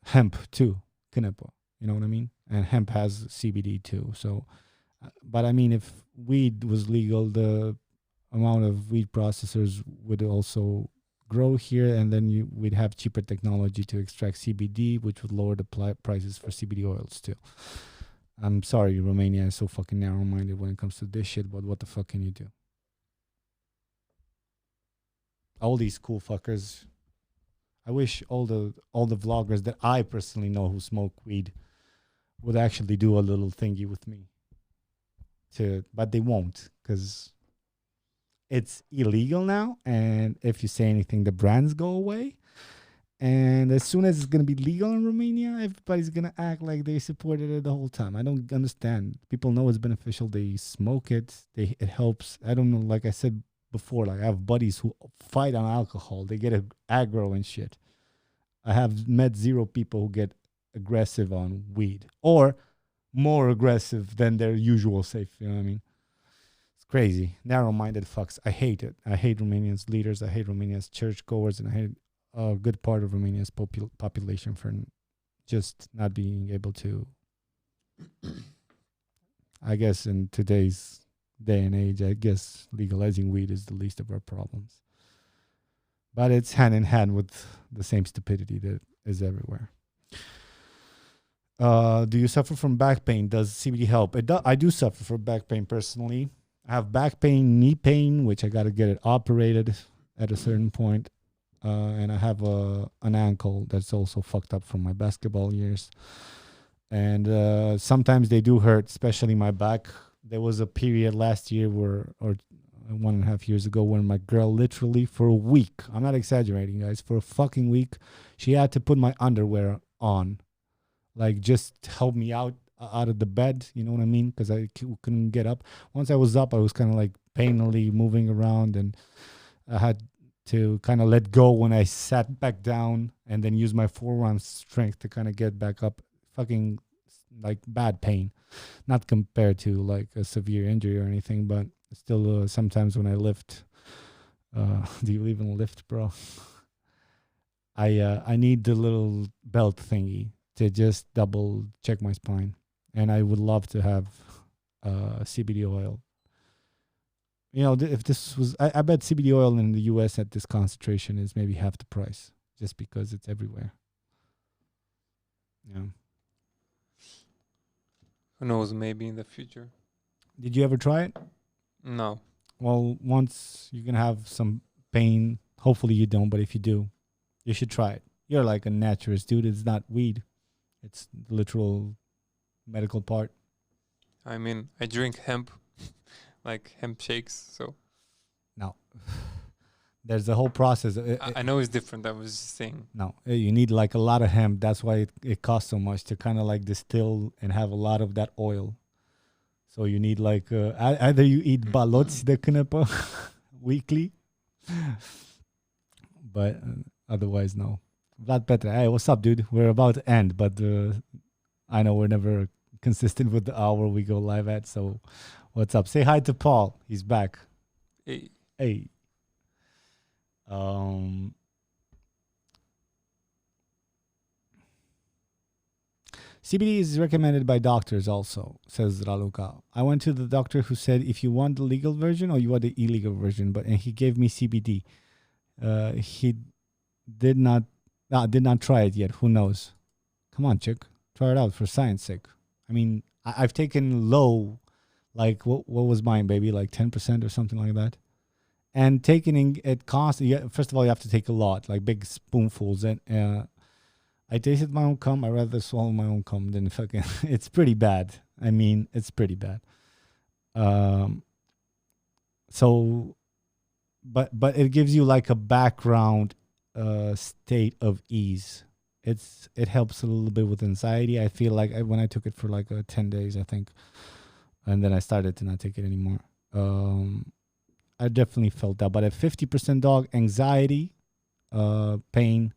Speaker 3: hemp too, Kinepo. You know what I mean? And hemp has CBD too. So, but I mean, if weed was legal, the amount of weed processors would also grow here, and then we'd have cheaper technology to extract CBD, which would lower the prices for CBD oils too. I'm sorry, Romania is so fucking narrow-minded when it comes to this shit, but what the fuck can you do? All these cool fuckers. I wish all the vloggers that I personally know who smoke weed would actually do a little thingy with me. But they won't, because it's illegal now, and if you say anything, the brands go away. And as soon as it's gonna be legal in Romania, everybody's gonna act like they supported it the whole time. I don't understand. People know it's beneficial. They smoke it. It helps. I don't know. Like I said before, like I have buddies who fight on alcohol. They get aggro and shit. I have met 0 people who get aggressive on weed, or more aggressive than their usual safe. You know what I mean? It's crazy. Narrow-minded fucks. I hate it. I hate Romania's leaders. I hate Romania's churchgoers, and I hate a good part of Romania's population for just not being able to. I guess in today's day and age, I guess legalizing weed is the least of our problems. But it's hand in hand with the same stupidity that is everywhere. Do you suffer from back pain? Does CBD help? I do suffer from back pain personally. I have back pain, knee pain, which I got to get it operated at a certain point. And I have an ankle that's also fucked up from my basketball years. And sometimes they do hurt, especially my back. There was a period last year or 1.5 years ago when my girl literally for a week, I'm not exaggerating, guys, for a fucking week, she had to put my underwear on. Like, just help me out of the bed, you know what I mean? Because I couldn't get up. Once I was up, I was kind of like painfully moving around, and I had to kind of let go when I sat back down, and then use my forearm strength to kind of get back up. Fucking like bad pain, not compared to like a severe injury or anything, but still sometimes when I lift, do you even lift, bro? I need the little belt thingy to just double check my spine, and I would love to have CBD oil. You know, if this was, I bet CBD oil in the US at this concentration is maybe half the price, just because it's everywhere. Yeah.
Speaker 4: Who knows? Maybe in the future.
Speaker 3: Did you ever try it?
Speaker 4: No.
Speaker 3: Well, once you're gonna have some pain. Hopefully you don't, but if you do, you should try it. You're like a naturist, dude. It's not weed. It's the literal medical part.
Speaker 4: I mean, I drink hemp, like hemp shakes. So
Speaker 3: No. There's the whole process.
Speaker 4: I know it's different. I was just saying.
Speaker 3: No, you need like a lot of hemp. That's why it costs so much to kind of like distill and have a lot of that oil. So you need like either you eat baloți de cânepa weekly, but otherwise no. Vlad Petre, hey, what's up, dude? We're about to end, but I know we're never consistent with the hour we go live at. So what's up? Say hi to Paul. He's back.
Speaker 4: Hey.
Speaker 3: Hey. CBD is recommended by doctors also, says Raluca. I went to the doctor who said if you want the legal version or you want the illegal version, and he gave me CBD. He did not try it yet. Who knows? Come on, chick. Try it out for science sake. I mean, I've taken low, like what was mine, baby? Like 10% or something like that. And taking it costs, first of all, you have to take a lot, like big spoonfuls. And I tasted my own cum. I'd rather swallow my own cum than fucking, it's pretty bad. I mean, it's pretty bad. So, but it gives you like a background state of ease. It helps a little bit with anxiety. I feel like when I took it for like 10 days, I think, and then I started to not take it anymore. I definitely felt that. But at 50% dog, anxiety, pain,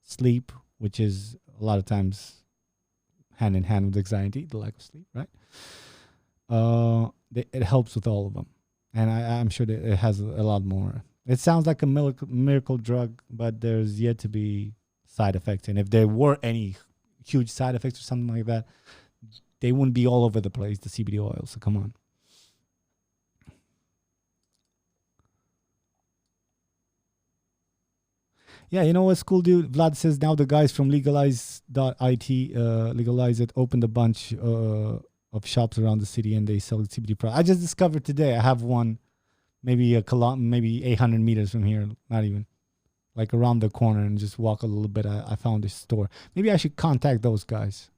Speaker 3: sleep, which is a lot of times hand in hand with anxiety, the lack of sleep, right? it helps with all of them, and I'm sure that it has a lot more. It sounds like a miracle drug, but there's yet to be side effects. And if there were any huge side effects or something like that, they wouldn't be all over the place, the CBD oil. So come on. Yeah, you know what's cool, dude? Vlad says now the guys from legalize.it, legalize it, opened a bunch of shops around the city and they sell CBD products. I just discovered today I have one maybe maybe 800 meters from here, not even. Like around the corner and just walk a little bit. I found this store. Maybe I should contact those guys.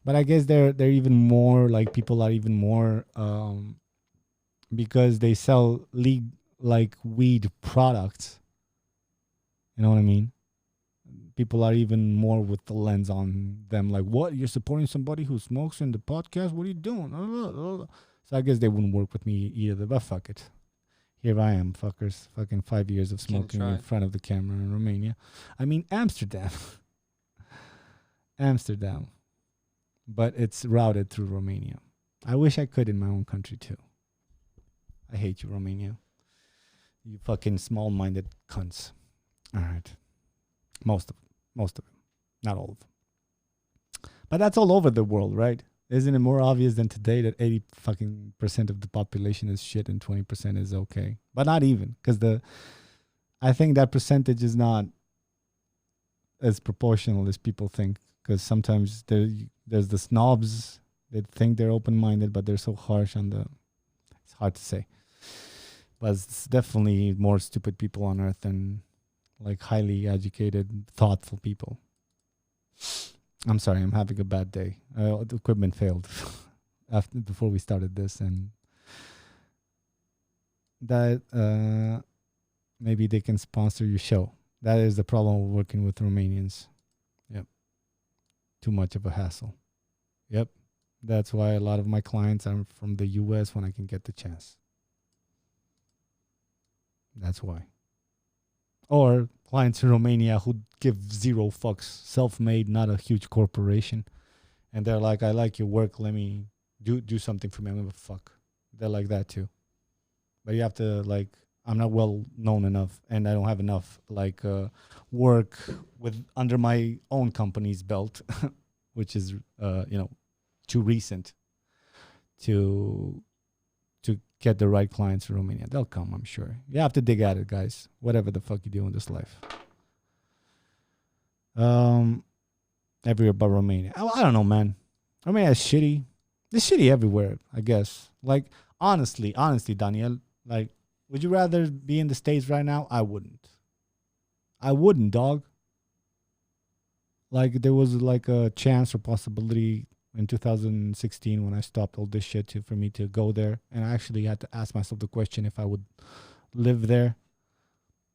Speaker 3: But I guess they're even more like people are even more because they sell like weed products. You know what I mean? People are even more with the lens on them. Like, what? You're supporting somebody who smokes in the podcast? What are you doing? So I guess they wouldn't work with me either. But fuck it. Here I am, fuckers. Fucking 5 years of smoking in front of the camera in Romania. I mean, Amsterdam. Amsterdam. But it's routed through Romania. I wish I could in my own country too. I hate you, Romania. You fucking small-minded cunts. All right. Most of them. Not all of them. But that's all over the world, right? Isn't it more obvious than today that 80% of the population is shit and 20% is okay? But not even, because I think that percentage is not as proportional as people think. Because sometimes there's the snobs that think they're open-minded, but they're so harsh on it's hard to say. But it's definitely more stupid people on earth than like highly educated, thoughtful people. I'm sorry, I'm having a bad day. The equipment failed before we started this, and that maybe they can sponsor your show. That is the problem with working with Romanians. Yep, too much of a hassle. Yep, that's why a lot of my clients are from the U.S. when I can get the chance. That's why. Or clients in Romania who give zero fucks, self-made, not a huge corporation. And they're like, I like your work, let me do something for me, I don't give a fuck. They're like that too. But you have to, like, I'm not well known enough and I don't have enough like work with under my own company's belt, which is too recent to get the right clients in Romania. They'll come, I'm sure. You have to dig at it, guys. Whatever the fuck you do in this life. Everywhere but Romania. I don't know, man. Romania is shitty. It's shitty everywhere, I guess. Like, honestly, Daniel, like, would you rather be in the States right now? I wouldn't. I wouldn't, dog. Like, there was like a chance or possibility in 2016 when I stopped all this shit for me to go there. And I actually had to ask myself the question if I would live there.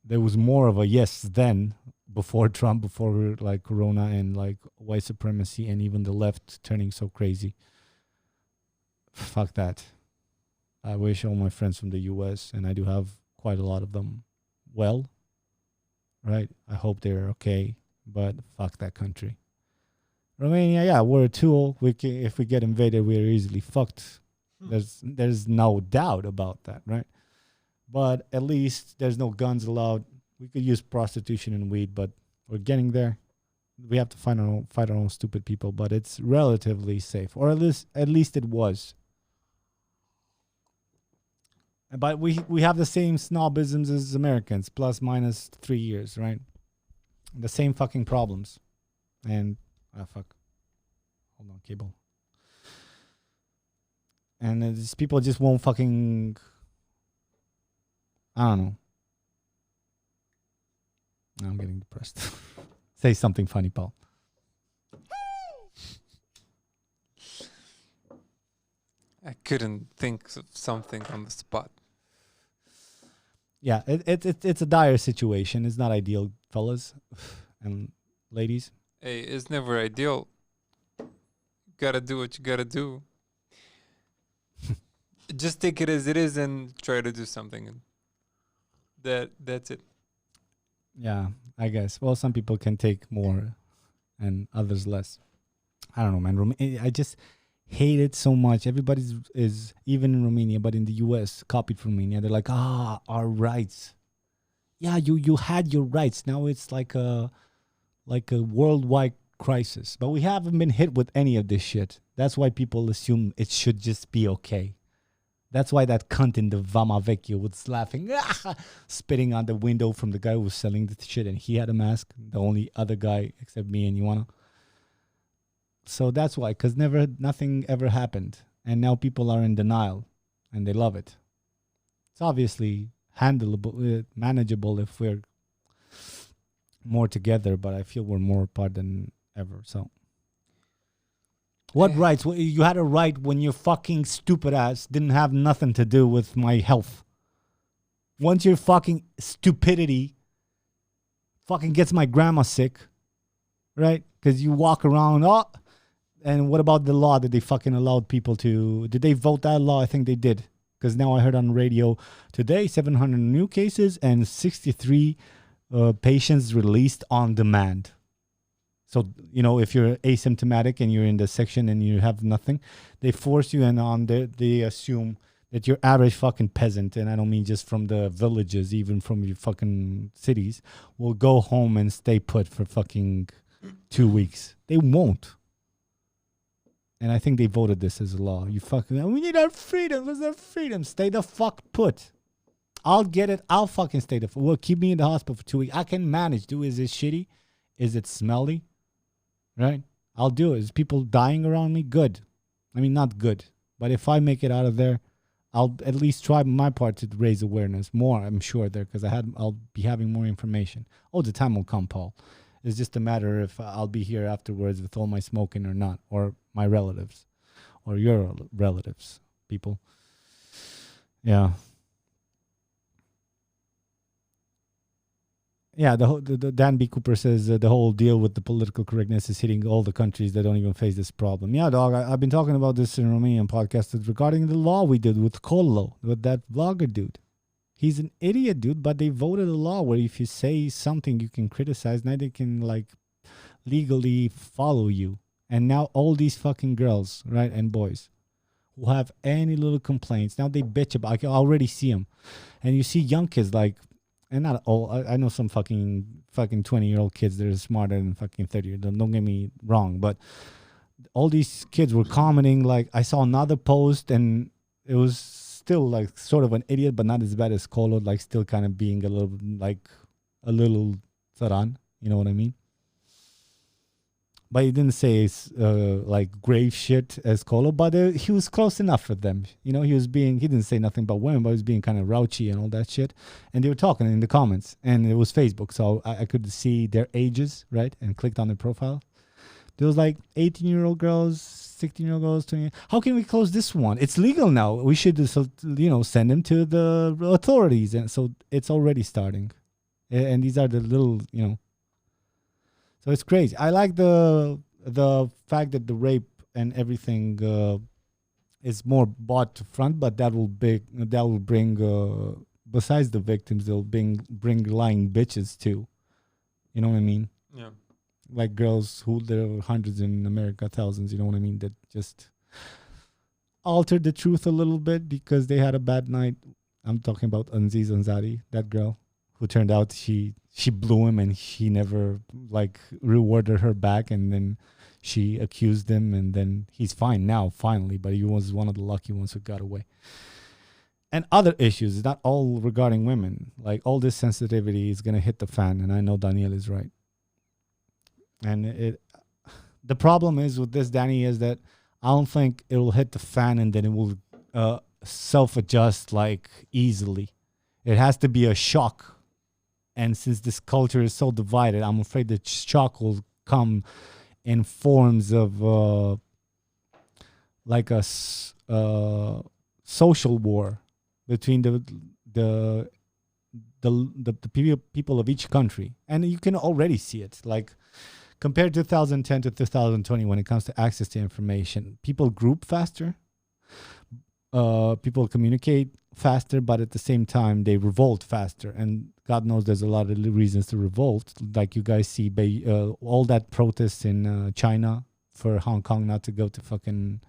Speaker 3: There was more of a yes then, before Trump, before like Corona and like white supremacy and even the left turning so crazy. Fuck that. I wish all my friends from the US, and I do have quite a lot of them, well, right? I hope they're okay, but fuck that country. Romania, yeah, we're a tool. If we get invaded, we're easily fucked. There's no doubt about that, right? But at least there's no guns allowed. We could use prostitution and weed, but we're getting there. We have to fight our own stupid people, but it's relatively safe, or at least it was. But we have the same snobisms as Americans, plus minus 3 years, right? The same fucking problems, and fuck. Hold on, cable. And these people just won't fucking. I don't know. I'm getting depressed. Say something funny, Paul.
Speaker 4: I couldn't think of something on the spot.
Speaker 3: Yeah, it's a dire situation. It's not ideal, fellas and ladies.
Speaker 4: Hey, it's never ideal. Gotta do what you gotta do. Just take it as it is and try to do something. And that's it.
Speaker 3: Yeah, I guess. Well, some people can take more and others less. I don't know, man. hate it so much. Everybody's is even in Romania, but in the US, copied from Romania. They're like, our rights. Yeah, you had your rights. Now it's like a worldwide crisis. But we haven't been hit with any of this shit. That's why people assume it should just be okay. That's why that cunt in the Vama Vecchio was laughing, spitting on the window from the guy who was selling the shit, and he had a mask. The only other guy except me and Ioana. So that's why, because nothing ever happened. And now people are in denial, and they love it. It's obviously handleable, manageable if we're more together, but I feel we're more apart than ever. So, what rights? You had a right when your fucking stupid ass didn't have nothing to do with my health. Once your fucking stupidity fucking gets my grandma sick, right? Because you walk around, and what about the law that they fucking allowed people to? Did they vote that law? I think they did. Because now I heard on radio today, 700 new cases and 63 patients released on demand. So, if you're asymptomatic and you're in the section and you have nothing, they force you, and they assume that your average fucking peasant, and I don't mean just from the villages, even from your fucking cities, will go home and stay put for fucking 2 weeks. They won't. And I think they voted this as a law. We need our freedom. Where's our freedom? Stay the fuck put. I'll get it. I'll fucking stay the fuck. Well, keep me in the hospital for 2 weeks. I can manage. Is it shitty? Is it smelly? Right? I'll do it. Is people dying around me? Good. I mean, not good. But if I make it out of there, I'll at least try my part to raise awareness more, I'm sure, there, because I'll be having more information. Oh, the time will come, Paul. It's just a matter if I'll be here afterwards with all my smoking or not, or my relatives, or your relatives, people. Yeah. Yeah, the Dan B. Cooper says the whole deal with the political correctness is hitting all the countries that don't even face this problem. Yeah, dog, I've been talking about this in Romanian podcasts regarding the law we did with Colo, with that vlogger dude. He's an idiot, dude, but they voted a law where if you say something you can criticize, now they can, legally follow you. And now all these fucking girls, right, and boys who have any little complaints, now they bitch about it. I can already see them. And you see young kids, and not all, I know some fucking 20-year-old kids that are smarter than fucking 30. Don't get me wrong, but all these kids were commenting, I saw another post, and it was still sort of an idiot, but not as bad as Colo, still kind of being a little saran, you know what I mean? But he didn't say grave shit as Colo, but he was close enough for them. He didn't say nothing about women, but he was being kind of raunchy and all that shit. And they were talking in the comments, and it was Facebook, so I could see their ages, right? And clicked on their profile. There was 18-year-old girls, 16-year-old girls, 20. How can we close this one? It's legal now. We should just, send them to the authorities. And so it's already starting. And these are the little, So it's crazy. I like the fact that the rape and everything is more brought to front, but that will bring besides the victims, they'll bring lying bitches too. You know what I mean?
Speaker 4: Yeah.
Speaker 3: Like girls who there are hundreds in America, thousands, you know what I mean, that just altered the truth a little bit because they had a bad night. I'm talking about Aziz Ansari, that girl who turned out she blew him and he never rewarded her back, and then she accused him, and then he's fine now, finally, but he was one of the lucky ones who got away. And other issues, not all regarding women. All this sensitivity is going to hit the fan, and I know Daniel is right. And the problem is with this, Danny, is that I don't think it will hit the fan and then it will self-adjust easily. It has to be a shock. And since this culture is so divided, I'm afraid the shock will come in forms of a social war between the people of each country. And you can already see it. Compared to 2010 to 2020, when it comes to access to information, people group faster, people communicate faster, but at the same time, they revolt faster. And God knows there's a lot of reasons to revolt. You guys see all that protests in China for Hong Kong not to go to fucking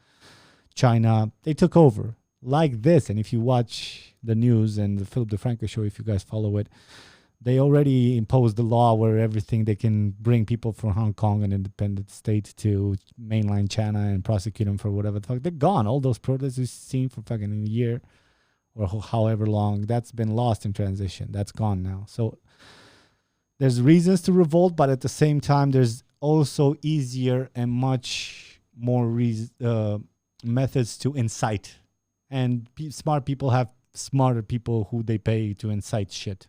Speaker 3: China, they took over like this. And if you watch the news and the Philip DeFranco show, if you guys follow it, they already imposed the law where everything they can bring people from Hong Kong, an independent state, to mainland China and prosecute them for whatever the fuck. They're gone. All those protests we've seen for fucking a year or however long, that's been lost in transition. That's gone now. So there's reasons to revolt, but at the same time, there's also easier and much more methods to incite. And smart people have smarter people who they pay to incite shit.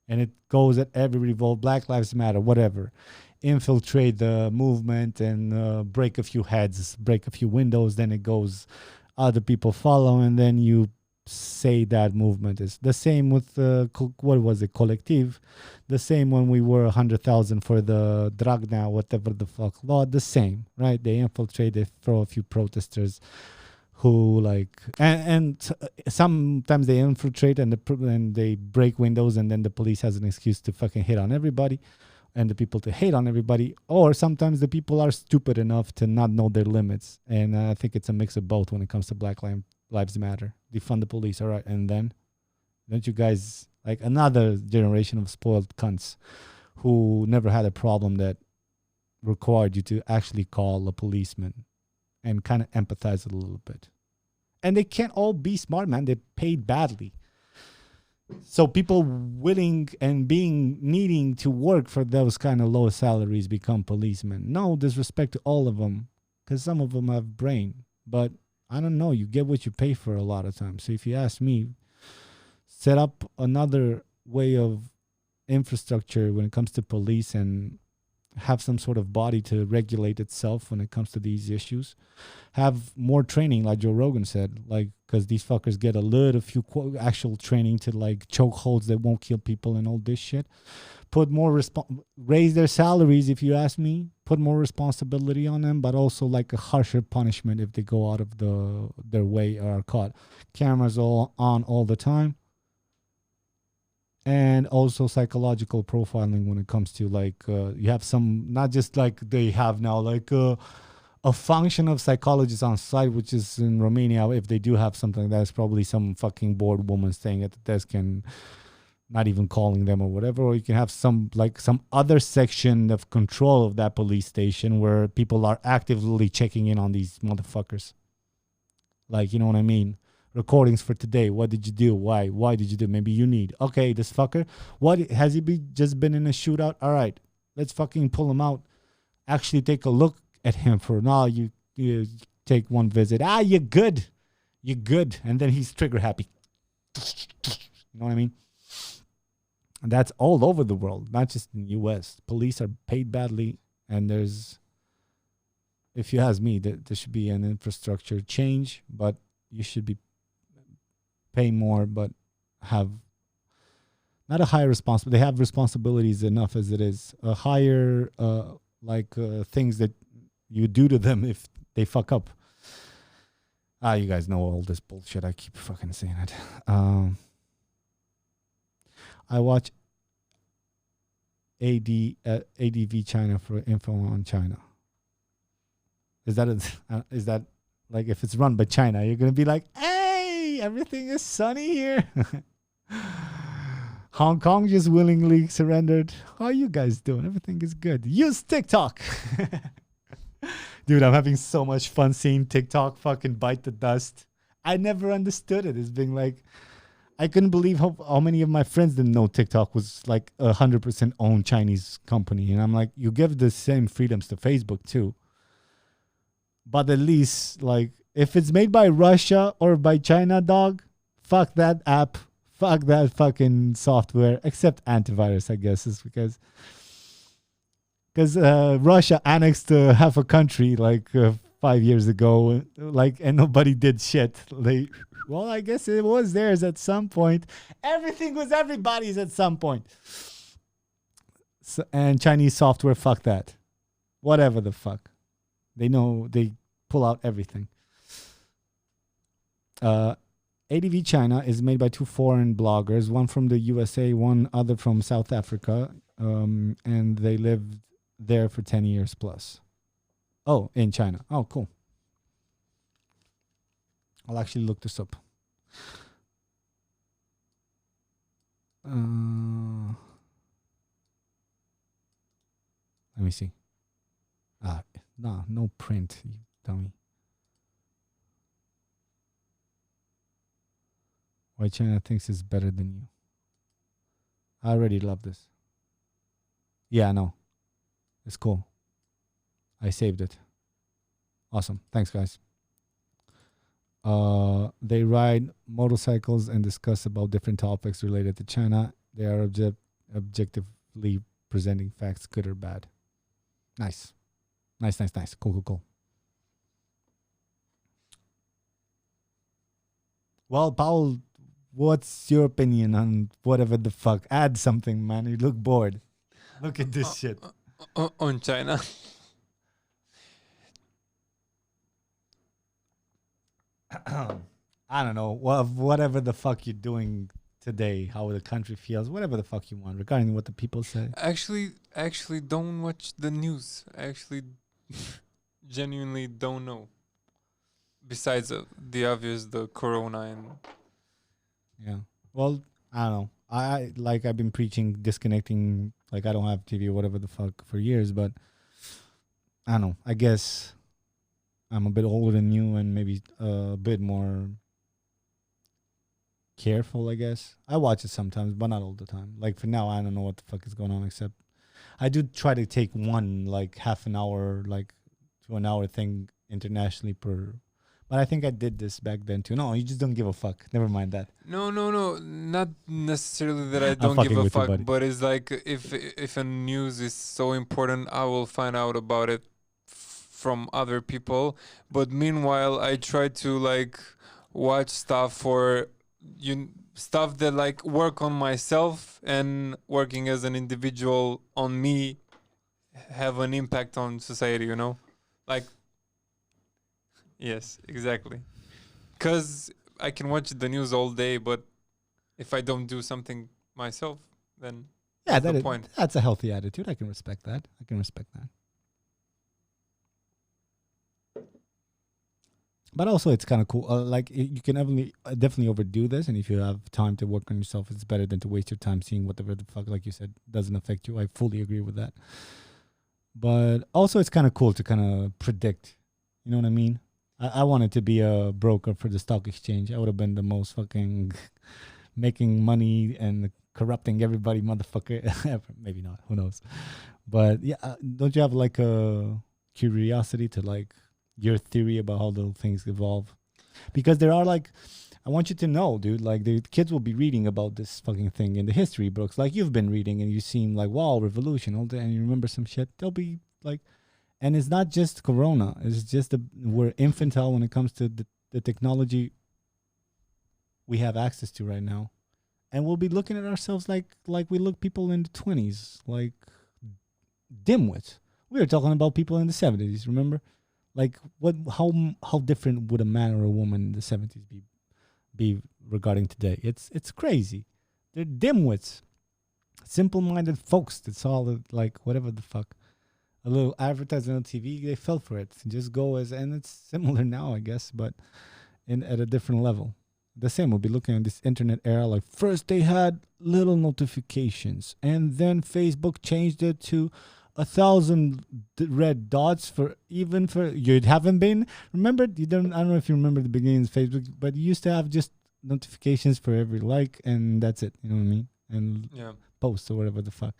Speaker 3: And it goes at every revolt, Black Lives Matter, whatever. Infiltrate the movement and break a few heads, break a few windows. Then it goes, other people follow, and then you say that movement is the same with what was it, Collective? The same when we were 100,000 for the Dragna, whatever the fuck law. The same, right? They infiltrate, they throw a few protesters who like, and sometimes they infiltrate and they break windows, and then the police has an excuse to fucking hit on everybody and the people to hate on everybody. Or sometimes the people are stupid enough to not know their limits. And I think it's a mix of both when it comes to Black Lives Matter. Defund the police, all right. And then don't you guys, like another generation of spoiled cunts who never had a problem that required you to actually call a policeman and kind of empathize a little bit. And they can't all be smart, man. They're paid badly. So people willing and needing to work for those kind of low salaries become policemen. No disrespect to all of them, because some of them have brain. But I don't know. You get what you pay for a lot of times. So if you ask me, set up another way of infrastructure when it comes to police and have some sort of body to regulate itself when it comes to these issues. Have more training, like Joe Rogan said, like, because these fuckers get a few actual training to like chokeholds that won't kill people and all this shit. Put more raise their salaries, if you ask me. Put more responsibility on them, but also like a harsher punishment if they go out of their way or are caught. Cameras all on all the time. And also psychological profiling when it comes to like, you have some, not just like they have now, like a function of psychologists on site, which is in Romania. If they do have something like that, it's probably some fucking bored woman staying at the desk and not even calling them or whatever. Or you can have some other section of control of that police station where people are actively checking in on these motherfuckers. Like, you know what I mean? Recordings for today. What did you do? Why? Why did you do? Maybe you need. Okay, this fucker. What has he just been in a shootout? All right, let's fucking pull him out. Actually, take a look at him for now. You take one visit. You're good. You're good. And then he's trigger happy. You know what I mean? And that's all over the world, not just in the U.S. Police are paid badly, and there's, if you ask me, there should be an infrastructure change, but you should be pay more, but have not a higher responsibility. They have responsibilities enough as it is. A higher, things that you do to them if they fuck up. You guys know all this bullshit. I keep fucking saying it. I watch ADV China for info on China. Is that like, if it's run by China, you're gonna be like, hey, everything is sunny here. Hong Kong just willingly surrendered. How are you guys doing? Everything is good. Use TikTok. Dude, I'm having so much fun seeing TikTok fucking bite the dust. I never understood it. It's being like, I couldn't believe how many of my friends didn't know TikTok was like 100% owned Chinese company. And I'm like, you give the same freedoms to Facebook too. But at least, like, if it's made by Russia or by China, dog, fuck that app. Fuck that fucking software. Except antivirus, I guess, is because Russia annexed half a country like 5 years ago, like, and nobody did shit. Well, I guess it was theirs at some point. Everything was everybody's at some point. So, and Chinese software, fuck that. Whatever the fuck. They know, they pull out everything. ADV China is made by two foreign bloggers, one from the USA, one other from South Africa, and they lived there for 10 years plus. Oh, in China. Oh, cool. I'll actually look this up. Let me see. No print, you dummy. Why China thinks it's better than you. I already love this. Yeah, no. It's cool. I saved it. Awesome. Thanks, guys. They ride motorcycles and discuss about different topics related to China. They are objectively presenting facts, good or bad. Nice. Nice. Cool. Well, Paul, what's your opinion on whatever the fuck? Add something, man. You look bored. Look at this shit.
Speaker 4: On China.
Speaker 3: I don't know. Whatever the fuck you're doing today, how the country feels, whatever the fuck you want, regarding what the people say.
Speaker 4: Actually, don't watch the news. Actually, genuinely don't know. Besides the obvious, the corona and.
Speaker 3: Yeah. Well, I don't know. I've been preaching disconnecting. Like, I don't have TV or whatever the fuck for years, but I don't know. I guess I'm a bit older than you and maybe a bit more careful, I guess. I watch it sometimes, but not all the time. Like, for now, I don't know what the fuck is going on, except I do try to take one, like, half an hour, like, to an hour thing internationally per. But I think I did this back then too. No, you just don't give a fuck. Never mind that.
Speaker 4: No. Not necessarily that I don't
Speaker 3: fucking
Speaker 4: give a
Speaker 3: with you,
Speaker 4: fuck,
Speaker 3: buddy.
Speaker 4: but it's like if a news is so important, I will find out about it from other people. But meanwhile, I try to like watch stuff for stuff that like work on myself and working as an individual on me have an impact on society. Like. Yes, exactly. Because I can watch the news all day, but if I don't do something myself, then
Speaker 3: Yeah,
Speaker 4: the point.
Speaker 3: That's a healthy attitude. I can respect that. But also, it's kind of cool. Like, you can definitely overdo this, and if you have time to work on yourself, it's better than to waste your time seeing whatever the fuck, like you said, doesn't affect you. I fully agree with that. But also, it's kind of cool to kind of predict. You know what I mean? I wanted to be a broker for the stock exchange. I would have been the most fucking making money and corrupting everybody motherfucker ever. Maybe not. Who knows? But yeah, don't you have like a curiosity to like your theory about how the things evolve? Because there are like, I want you to know, dude, like the kids will be reading about this fucking thing in the history books, like you've been reading, and you seem like, wow, revolution, all day, and you remember some shit. They'll be like, and it's not just corona. It's just we're infantile when it comes to the technology we have access to right now. And we'll be looking at ourselves like we look people in the 20s, like dimwits. We were talking about people in the 70s, remember? Like how different would a man or a woman in the 70s be regarding today? It's crazy. They're dimwits. Simple-minded folks that saw like whatever the fuck. A little advertisement on TV, they fell for it. Just go and it's similar now, I guess, but at a different level. The same, we'll be looking at this internet era. Like, first they had little notifications, and then Facebook changed it to 1,000 red dots for you haven't been. Remember, I don't know if you remember the beginning of Facebook, but you used to have just notifications for every like, and that's it. You know what I mean? And posts or whatever the fuck.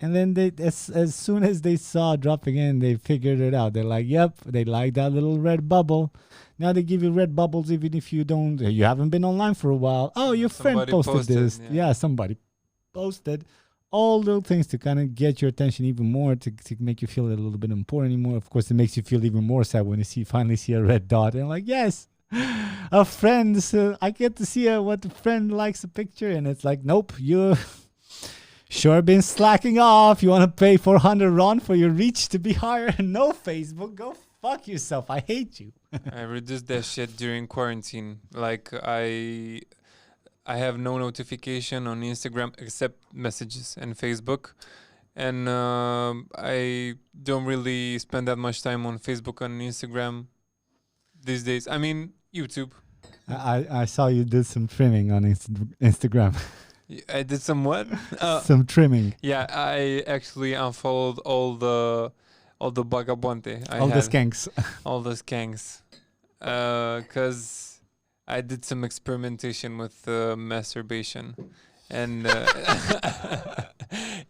Speaker 3: And then as soon as they saw dropping in, they figured it out. They're like, yep, they like that little red bubble. Now they give you red bubbles even if you haven't been online for a while. Oh, your friend posted this. Yeah, somebody posted. All little things to kind of get your attention even more, to make you feel a little bit important anymore. Of course, it makes you feel even more sad when you finally see a red dot. And like, yes, a friend. So I get to see what the friend likes a picture. And it's like, nope, you sure been slacking off. You want to pay 400 RON for your reach to be higher? No, Facebook, go fuck yourself. I hate you.
Speaker 4: I reduced that shit during quarantine. Like, I have no notification on Instagram except messages and Facebook. And I don't really spend that much time on Facebook and Instagram these days. I mean, YouTube.
Speaker 3: I saw you did some trimming on Instagram.
Speaker 4: I did some what?
Speaker 3: Some trimming.
Speaker 4: Yeah, I actually unfollowed all the vagabonte I
Speaker 3: All the
Speaker 4: had,
Speaker 3: skanks.
Speaker 4: all the skanks, cause I did some experimentation with masturbation, and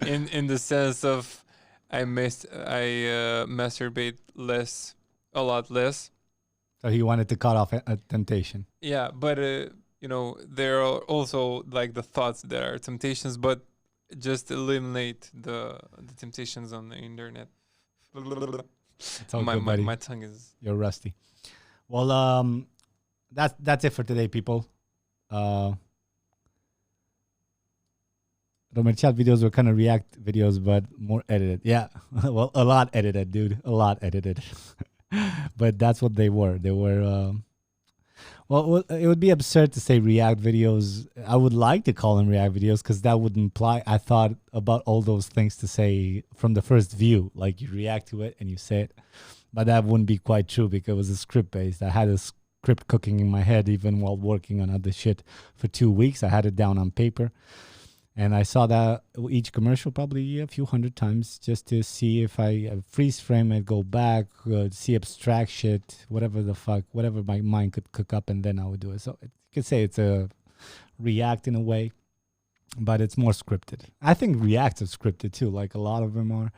Speaker 4: in the sense of I masturbate less, a lot less.
Speaker 3: So he wanted to cut off a temptation.
Speaker 4: Yeah, but there are also like the thoughts that are temptations, but just eliminate the temptations on the internet.
Speaker 3: It's all
Speaker 4: my,
Speaker 3: good,
Speaker 4: my
Speaker 3: buddy.
Speaker 4: my tongue is
Speaker 3: You're rusty. Well, that's it for today, people. Romer chat videos were kind of react videos, but more edited. Yeah, well, a lot edited, dude. A lot edited. But that's what they were. They were. Well, it would be absurd to say react videos. I would like to call them react videos because that would imply I thought about all those things to say from the first view, like you react to it and you say it. But that wouldn't be quite true because it was a script based. I had a script cooking in my head even while working on other shit for 2 weeks. I had it down on paper. And I saw that each commercial probably a few hundred times just to see if I freeze frame it, go back, see abstract shit, whatever the fuck, whatever my mind could cook up, and then I would do it. So you could say it's a React in a way, but it's more scripted. I think Reacts are scripted too. Like a lot of them are.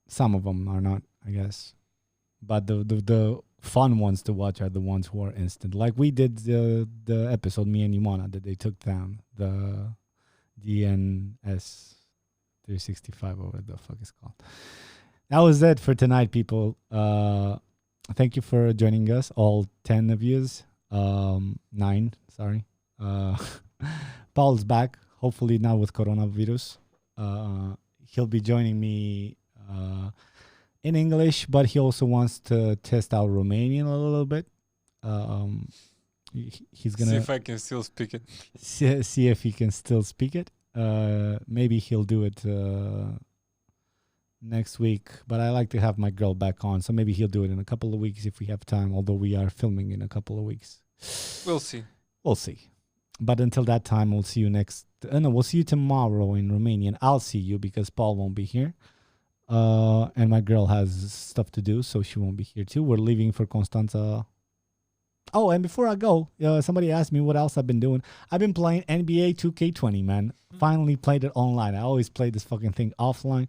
Speaker 3: Some of them are not, I guess. But the fun ones to watch are the ones who are instant. Like we did the episode, me and Imana, that they took down the DNS 365 or what the fuck is called. That was it for tonight, people. Thank you for joining us, all 10 of yous. 9, sorry. Paul's back, hopefully not with coronavirus. He'll be joining me in English, but he also wants to test out Romanian a little bit. He's gonna
Speaker 4: see if I can still speak it.
Speaker 3: see if he can still speak it. Maybe he'll do it next week, but I like to have my girl back on, so maybe he'll do it in a couple of weeks if we have time, although we are filming in a couple of weeks.
Speaker 4: We'll see.
Speaker 3: We'll see. But until that time, we'll see you we'll see you tomorrow in Romanian. I'll see you because Paul won't be here. And my girl has stuff to do, so she won't be here too. We're leaving for Constanța. Oh, and before I go, somebody asked me what else I've been doing. I've been playing NBA 2K20, man. Finally played it online. I always played this fucking thing offline.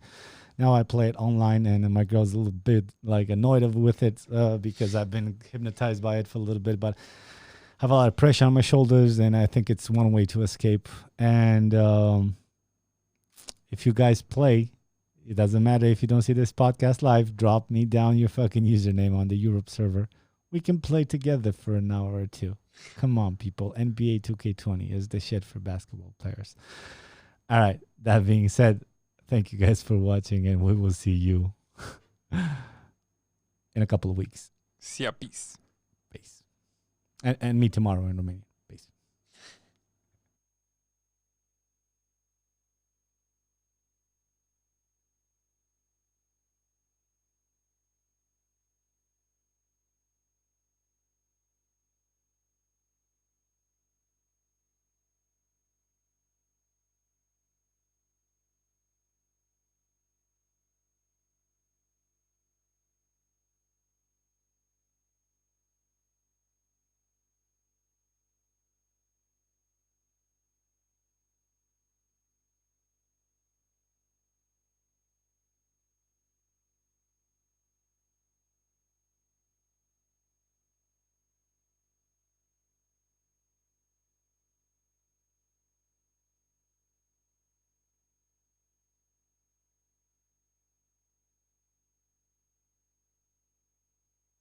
Speaker 3: Now I play it online, and my girl's a little bit like annoyed with it because I've been hypnotized by it for a little bit, but I have a lot of pressure on my shoulders, and I think it's one way to escape. And if you guys play, it doesn't matter if you don't see this podcast live, drop me down your fucking username on the Europe server. We can play together for an hour or two. Come on, people. NBA 2K20 is the shit for basketball players. All right. That being said, thank you guys for watching, and we will see you in a couple of weeks.
Speaker 4: See ya, peace.
Speaker 3: Peace. And meet tomorrow in Romania.